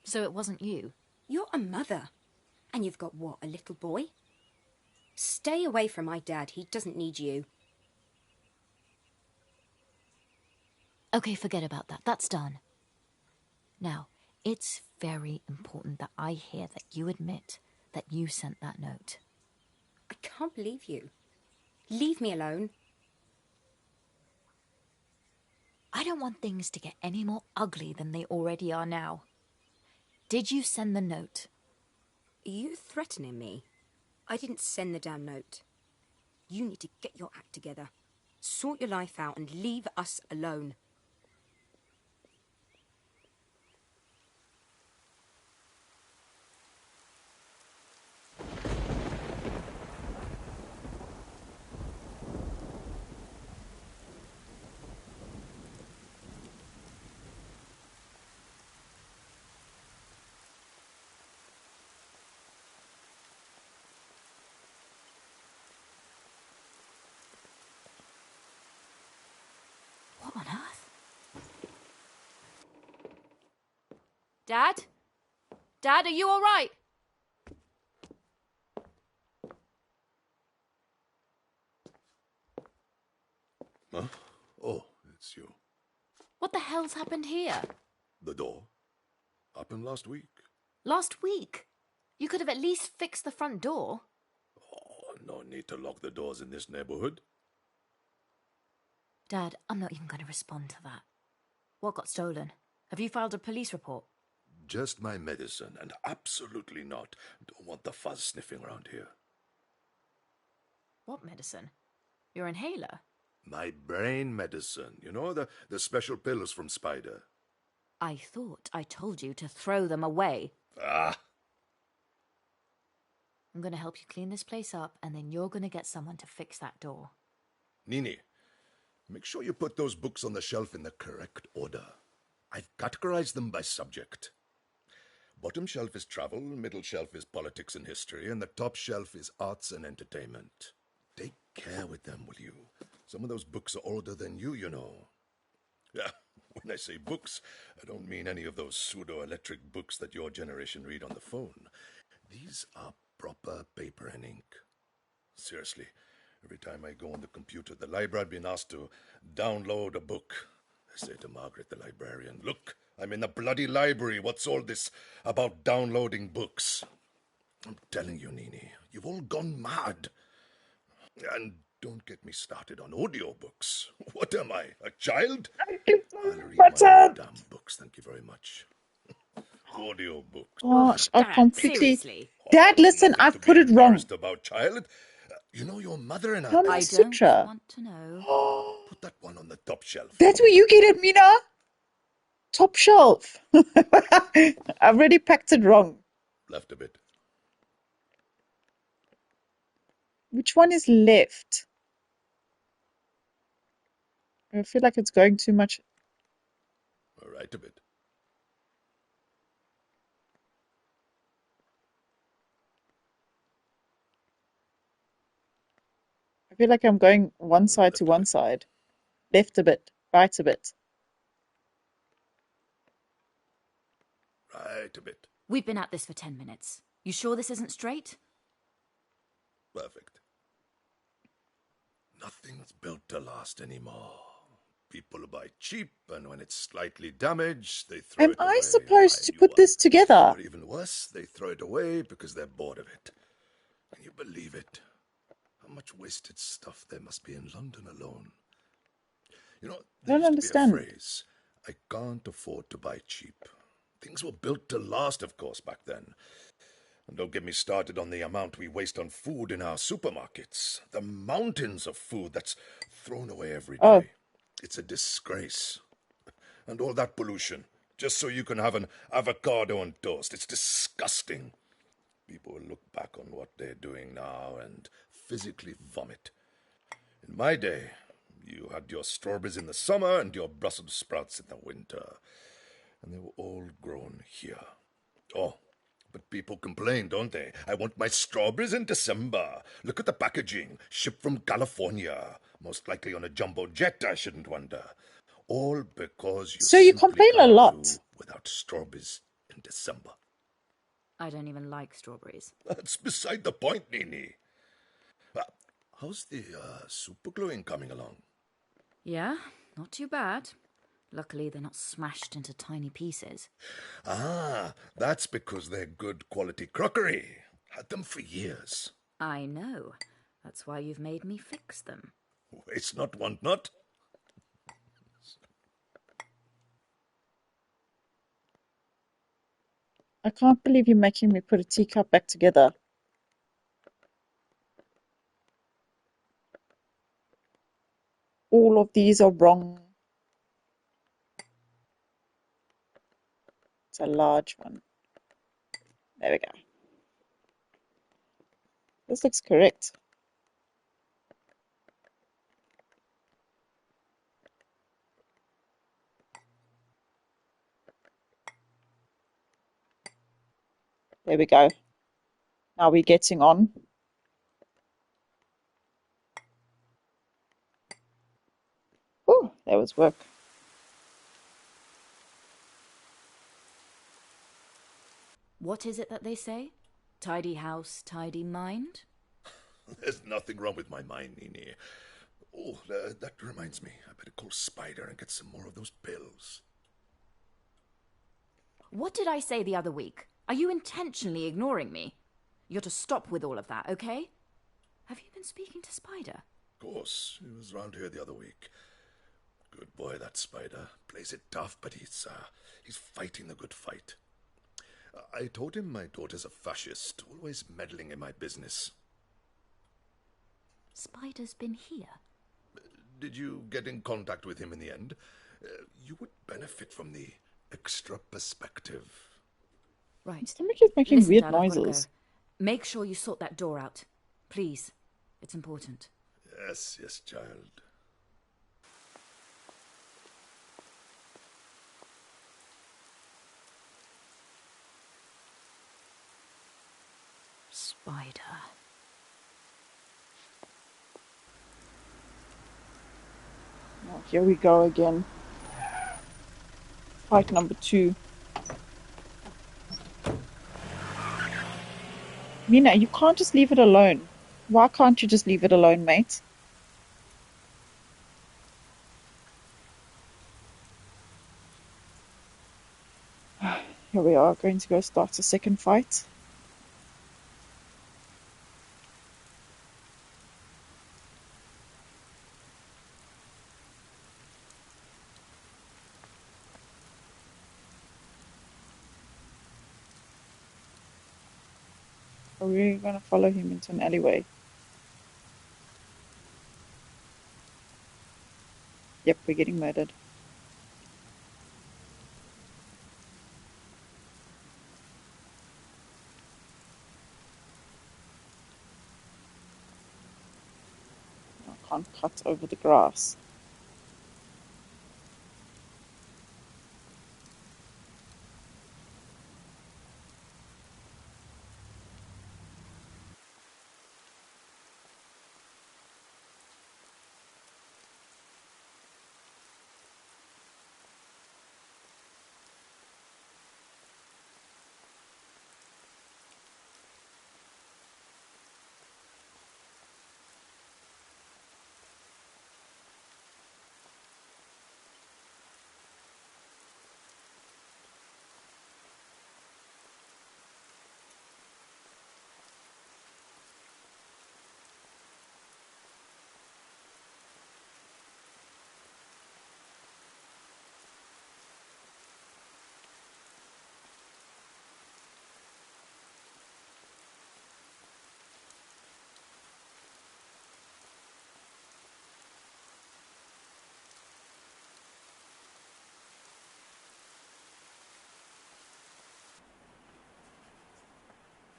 So it wasn't you? You're a mother. And you've got what, a little boy? Stay away from my dad. He doesn't need you. Okay, forget about that. That's done. Now, it's very important that I hear that you admit that you sent that note. I can't believe you. Leave me alone. I don't want things to get any more ugly than they already are now. Did you send the note? Are you threatening me? I didn't send the damn note. You need to get your act together. Sort your life out and leave us alone. What on earth? Dad? Dad, are you all right? Huh? Oh, it's you. What the hell's happened here? The door. Happened last week. Last week? You could have at least fixed the front door. Oh, no need to lock the doors in this neighborhood. Dad, I'm not even going to respond to that. What got stolen? Have you filed a police report? Just my medicine, and absolutely not. Don't want the fuzz sniffing around here. What medicine? Your inhaler? My brain medicine. You know, the special pills from Spider. I thought I told you to throw them away. Ah! I'm going to help you clean this place up, and then you're going to get someone to fix that door. Nini, make sure you put those books on the shelf in the correct order. I've categorized them by subject. Bottom shelf is travel, middle shelf is politics and history, and the top shelf is arts and entertainment. Take care with them, will you? Some of those books are older than you know. Yeah, when I say books, I don't mean any of those pseudo-electric books that your generation read on the phone. These are proper paper and ink. Seriously, every time I go on the computer, the library, I've been asked to download a book. I say to Margaret, the librarian, look, I'm in a bloody library. What's all this about downloading books? I'm telling you, Nini, you've all gone mad. And don't get me started on audiobooks. What am I, a child? I'll read my own damn books, thank you very much. Audiobooks. Gosh, I Dad, completely... seriously? Dad, listen, I've put it wrong. About, child. You know your mother and I... Kama Sutra. Want to know. Put that one on the top shelf. That's where you get it, Mina. Top shelf. I've already packed it wrong. Left a bit. Which one is left? I feel like it's going too much. Right a bit. I feel like I'm going one side to one side. Left a bit, right a bit. Right a bit. We've been at this for 10 minutes. You sure this isn't straight? Perfect. Nothing's built to last anymore. People buy cheap, and when it's slightly damaged, they throw it away. Am I supposed to put this together? Or even worse, they throw it away because they're bored of it. Can you believe it? How much wasted stuff there must be in London alone. You know, there used to be a phrase, I can't afford to buy cheap. Things were built to last, of course, back then. And don't get me started on the amount we waste on food in our supermarkets. The mountains of food that's thrown away every day. Oh. It's a disgrace. And all that pollution, just so you can have an avocado on toast. It's disgusting. People will look back on what they're doing now and physically vomit. In my day, you had your strawberries in the summer and your Brussels sprouts in the winter. And they were all grown here. Oh, but people complain, don't they? I want my strawberries in December. Look at the packaging. Shipped from California. Most likely on a jumbo jet, I shouldn't wonder. All because you So you complain a lot. Without strawberries in December. I don't even like strawberries. That's beside the point, Nini. How's the super gluing coming along? Yeah, not too bad. Luckily, they're not smashed into tiny pieces. Ah, that's because they're good quality crockery. Had them for years. I know. That's why you've made me fix them. Waste not, want not. I can't believe you're making me put a teacup back together. All of these are wrong. It's a large one. There we go. This looks correct. There we go. Now we're getting on. Oh, that was work. What is it that they say? Tidy house, tidy mind? There's nothing wrong with my mind, Nini. Oh, that reminds me. I better call Spider and get some more of those pills. What did I say the other week? Are you intentionally ignoring me? You're to stop with all of that, okay? Have you been speaking to Spider? Of course. He was round here the other week. Good boy, that Spider. Plays it tough, but he's fighting the good fight. I told him my daughter's a fascist, always meddling in my business. Spider's been here. Did you get in contact with him in the end? You would benefit from the extra perspective. Right. Stomach is making Listen, weird Dad, I've gotta noises. go. Make sure you sort that door out. Please. It's important. Yes, yes, child. Spider. Oh, here we go again. Fight number 2. Mina, you can't just leave it alone. Why can't you just leave it alone, mate? Here we are, going to go start the second fight. Are we going to follow him into an alleyway? Yep, we're getting murdered. I can't cut over the grass.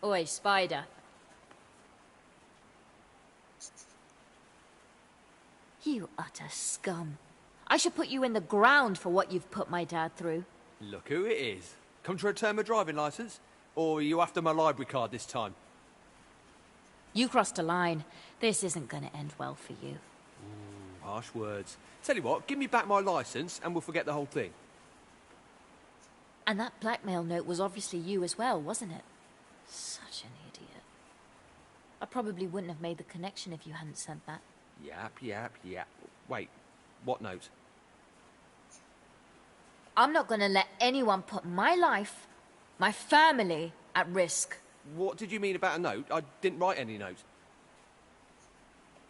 Oi, Spider. You utter scum. I should put you in the ground for what you've put my dad through. Look who it is. Come to return my driving licence? Or are you after my library card this time? You crossed a line. This isn't going to end well for you. Ooh, harsh words. Tell you what, give me back my licence and we'll forget the whole thing. And that blackmail note was obviously you as well, wasn't it? Such an idiot. I probably wouldn't have made the connection if you hadn't sent that. Yap. Wait, what note? I'm not going to let anyone put my life, my family, at risk. What did you mean about a note? I didn't write any note.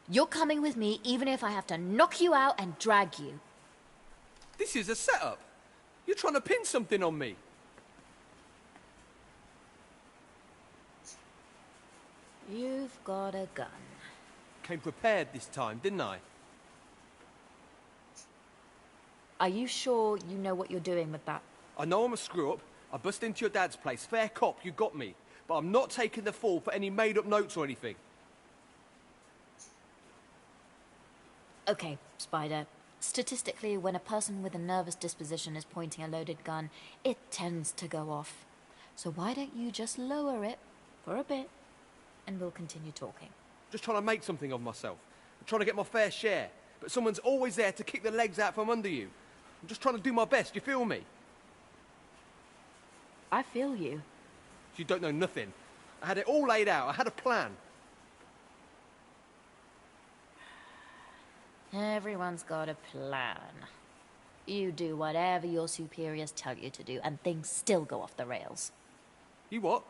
You're coming with me even if I have to knock you out and drag you. This is a setup. You're trying to pin something on me. You've got a gun. Came prepared this time, didn't I? Are you sure you know what you're doing with that? I know I'm a screw-up. I bust into your dad's place. Fair cop, you got me. But I'm not taking the fall for any made-up notes or anything. Okay, Spider. Statistically, when a person with a nervous disposition is pointing a loaded gun, it tends to go off. So why don't you just lower it for a bit, and we'll continue talking. Just trying to make something of myself. I'm trying to get my fair share. But someone's always there to kick the legs out from under you. I'm just trying to do my best, you feel me? I feel you. You don't know nothing. I had it all laid out. I had a plan. Everyone's got a plan. You do whatever your superiors tell you to do, and things still go off the rails. You what?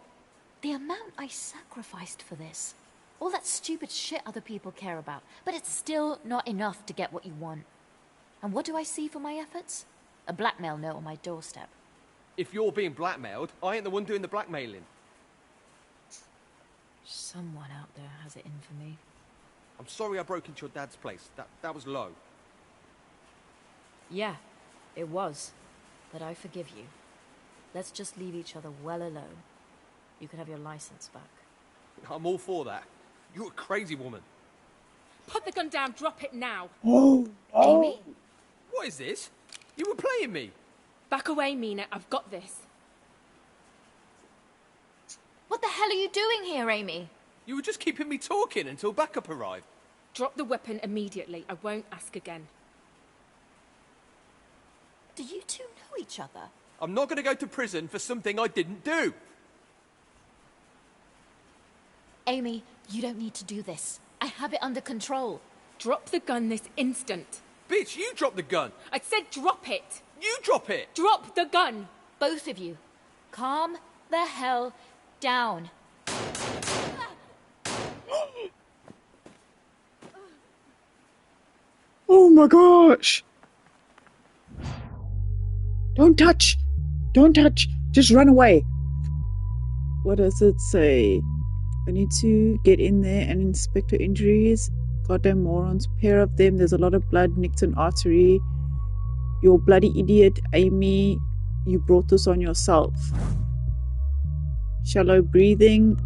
The amount I sacrificed for this. All that stupid shit other people care about. But it's still not enough to get what you want. And what do I see for my efforts? A blackmail note on my doorstep. If you're being blackmailed, I ain't the one doing the blackmailing. Someone out there has it in for me. I'm sorry I broke into your dad's place. That was low. Yeah, it was. But I forgive you. Let's just leave each other well alone. You can have your license back. I'm all for that. You're a crazy woman. Put the gun down, drop it now. Oh, Amy? What is this? You were playing me. Back away, Mina. I've got this. What the hell are you doing here, Amy? You were just keeping me talking until backup arrived. Drop the weapon immediately. I won't ask again. Do you two know each other? I'm not going to go to prison for something I didn't do. Amy, you don't need to do this. I have it under control. Drop the gun this instant. Bitch, you drop the gun. I said drop it. You drop it. Drop the gun. Both of you. Calm the hell down. Oh my gosh. Don't touch. Don't touch. Just run away. What does it say? I need to get in there and inspect her injuries. Goddamn morons. Pair of them. There's a lot of blood nicked an artery. You bloody idiot, Amy. You brought this on yourself. Shallow breathing.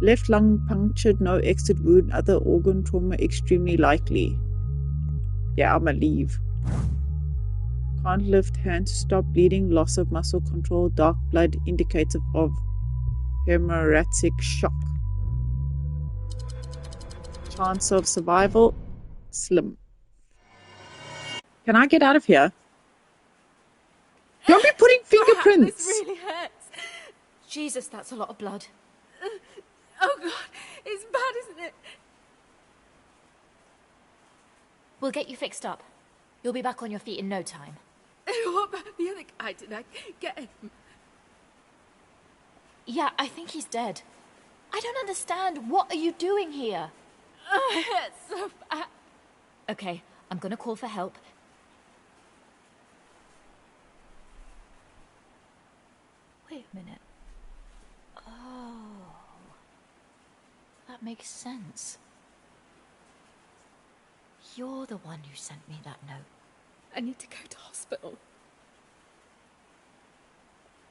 Left lung punctured, no exit wound, other organ trauma extremely likely. Yeah, I'ma leave. Can't lift hand to stop bleeding, loss of muscle control, dark blood indicative of hemorrhagic shock. Chance of survival, slim. Can I get out of here? Don't be putting fingerprints! This really hurts. Jesus, that's a lot of blood. Oh God, it's bad, isn't it? We'll get you fixed up. You'll be back on your feet in no time. What about the other guy? Did I get him? Yeah, I think he's dead. I don't understand. What are you doing here? Oh, it hurts so bad. Okay, I'm gonna call for help. Wait a minute. Oh. That makes sense. You're the one who sent me that note. I need to go to hospital.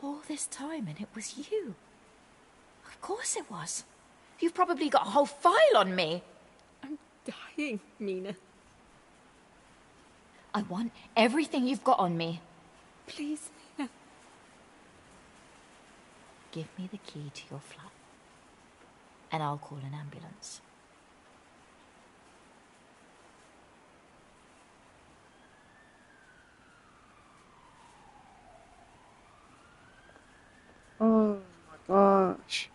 All this time and it was you. Of course it was. You've probably got a whole file on me. I'm dying, Mina. I want everything you've got on me. Please, Mina. Give me the key to your flat, and I'll call an ambulance. Oh my gosh.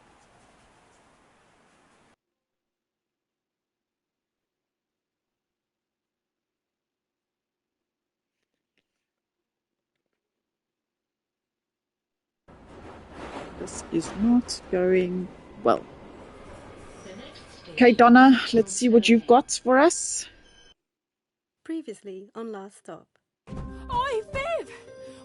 This is not going well. Okay, Donna, let's see what you've got for us. Previously on Last Stop. Oi, Viv!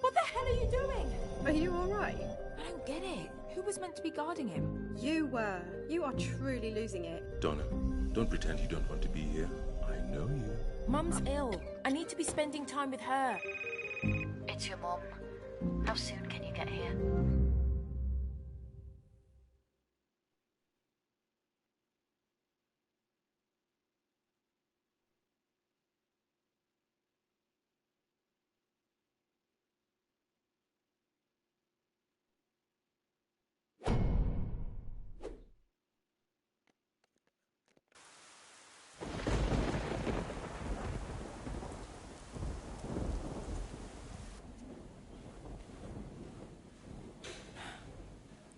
What the hell are you doing? Are you alright? I don't get it. Who was meant to be guarding him? You were. You are truly losing it. Donna, don't pretend you don't want to be here. I know you. Mum's ill. I need to be spending time with her. It's your mom. How soon can you get here?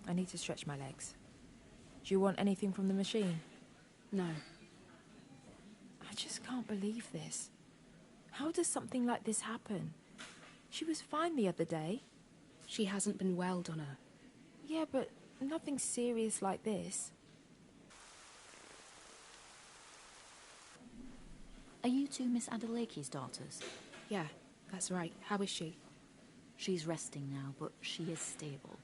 I need to stretch my legs. Do you want anything from the machine? No. I just can't believe this. How does something like this happen? She was fine the other day. She hasn't been well, Donna. Yeah, but nothing serious like this. Are you two Miss Adelake's daughters? Yeah, that's right. How is she? She's resting now, but she is stable.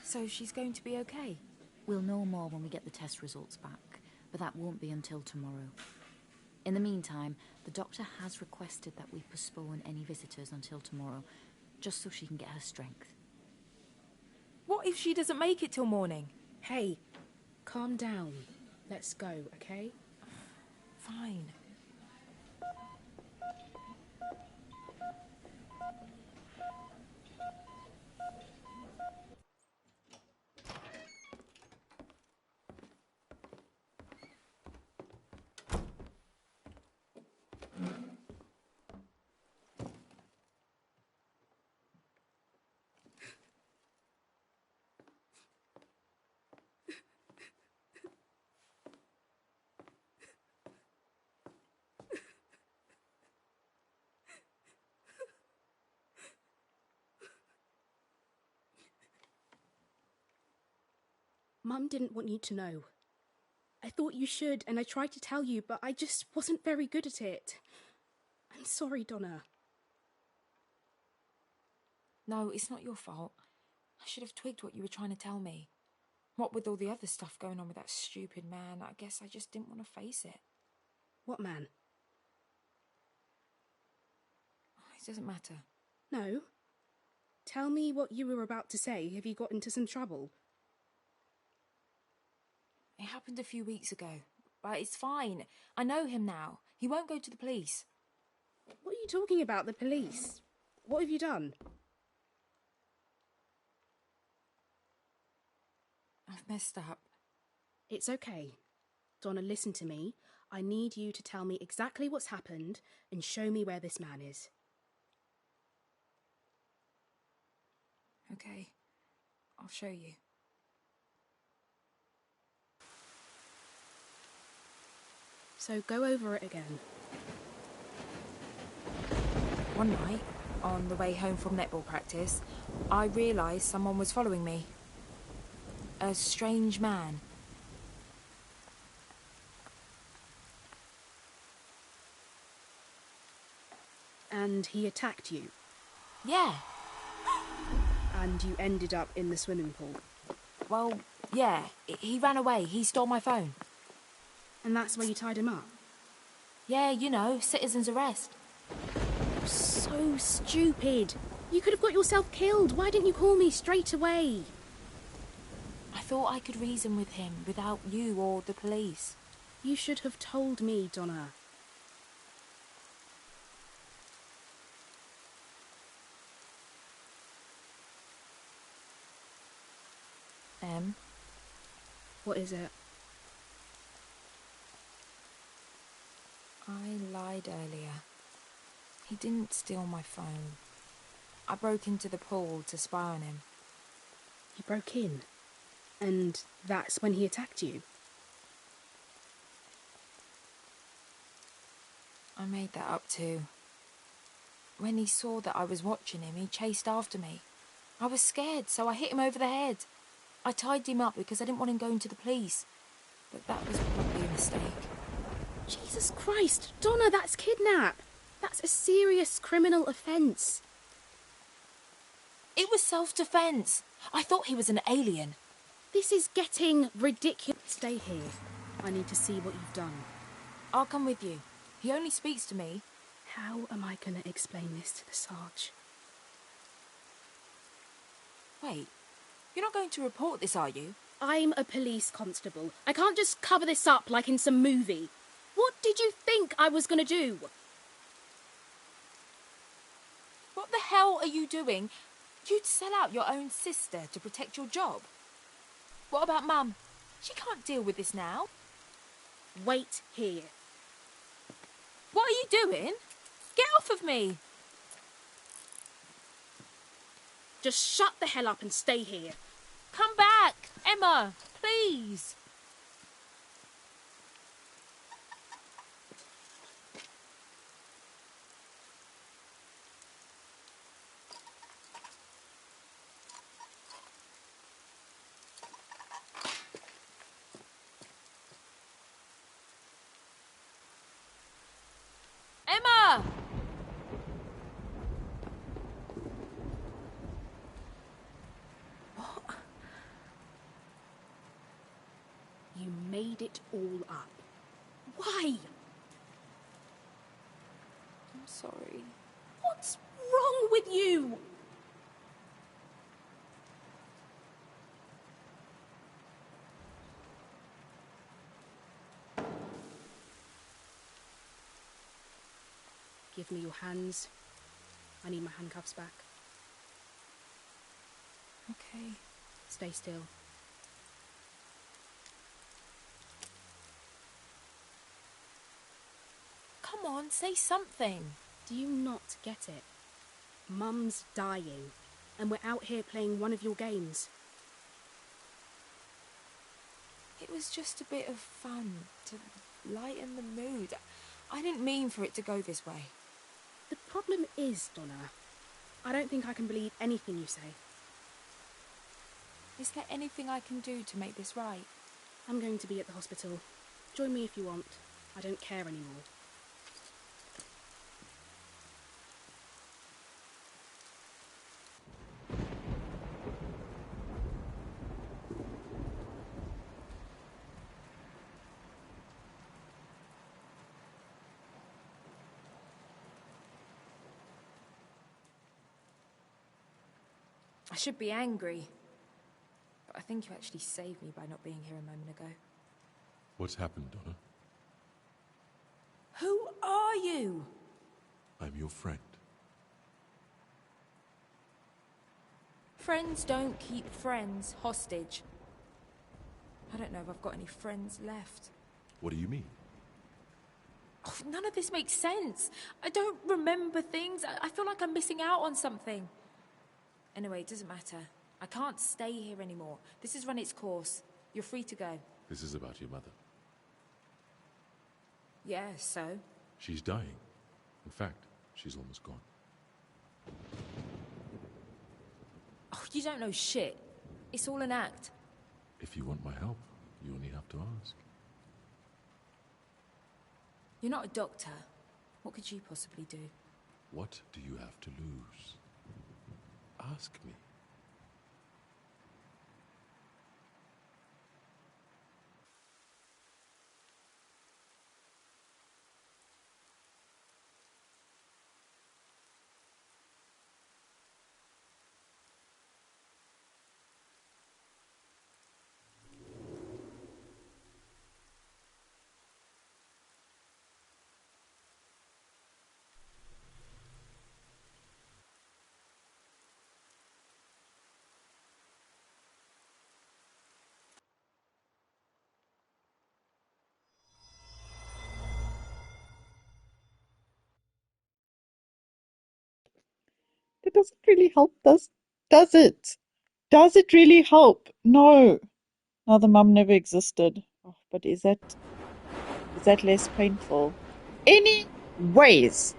So she's going to be okay? We'll know more when we get the test results back, but that won't be until tomorrow. In the meantime, the doctor has requested that we postpone any visitors until tomorrow, just so she can get her strength. What if she doesn't make it till morning? Hey, calm down. Let's go, okay? Fine. Mum didn't want you to know. I thought you should, and I tried to tell you, but I just wasn't very good at it. I'm sorry, Donna. No, it's not your fault. I should have twigged what you were trying to tell me. What with all the other stuff going on with that stupid man, I guess I just didn't want to face it. What man? It doesn't matter. No. Tell me what you were about to say. Have you got into some trouble? It happened a few weeks ago, but it's fine. I know him now. He won't go to the police. What are you talking about, the police? What have you done? I've messed up. It's okay. Donna, listen to me. I need you to tell me exactly what's happened and show me where this man is. Okay, I'll show you. So go over it again. One night, on the way home from netball practice, I realised someone was following me. A strange man. And he attacked you? Yeah. And you ended up in the swimming pool? Well, yeah. He ran away. He stole my phone. And that's where you tied him up? Yeah, you know, citizen's arrest. So stupid. You could have got yourself killed. Why didn't you call me straight away? I thought I could reason with him without you or the police. You should have told me, Donna. What is it? I lied earlier. He didn't steal my phone. I broke into the pool to spy on him. You broke in? And that's when he attacked you? I made that up too. When he saw that I was watching him, he chased after me. I was scared, so I hit him over the head. I tied him up because I didn't want him going to the police. But that was probably a mistake. Jesus Christ, Donna, that's kidnap. That's a serious criminal offence. It was self-defence. I thought he was an alien. This is getting ridiculous. Stay here. I need to see what you've done. I'll come with you. He only speaks to me. How am I going to explain this to the Sarge? Wait, you're not going to report this, are you? I'm a police constable. I can't just cover this up like in some movie. What did you think I was going to do? What the hell are you doing? You'd sell out your own sister to protect your job. What about Mum? She can't deal with this now. Wait here. What are you doing? Get off of me! Just shut the hell up and stay here. Come back, Emma, please. made it all up. Why? I'm sorry. What's wrong with you? Give me your hands. I need my handcuffs back. Okay. Stay still. Come on, say something. Do you not get it? Mum's dying, and we're out here playing one of your games. It was just a bit of fun to lighten the mood. I didn't mean for it to go this way. The problem is, Donna, I don't think I can believe anything you say. Is there anything I can do to make this right? I'm going to be at the hospital. Join me if you want. I don't care anymore. I should be angry, but I think you actually saved me by not being here a moment ago. What's happened, Donna? Who are you? I'm your friend. Friends don't keep friends hostage. I don't know if I've got any friends left. What do you mean? Oh, none of this makes sense. I don't remember things. I feel like I'm missing out on something. Anyway, it doesn't matter. I can't stay here anymore. This has run its course. You're free to go. This is about your mother. Yeah, so? She's dying. In fact, she's almost gone. Oh, you don't know shit. It's all an act. If you want my help, you only have to ask. You're not a doctor. What could you possibly do? What do you have to lose? Ask me. That doesn't really help, does it? Does it really help? No. No, the mum never existed. Oh, but is that less painful? Anyways,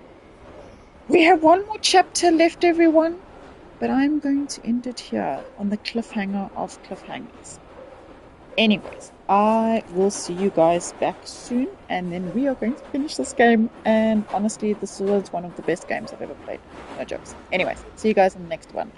we have one more chapter left, everyone. But I'm going to end it here on the cliffhanger of cliffhangers. Anyways, I will see you guys back soon, and then we are going to finish this game. And honestly, this was one of the best games I've ever played. No jokes. Anyways, see you guys in the next one.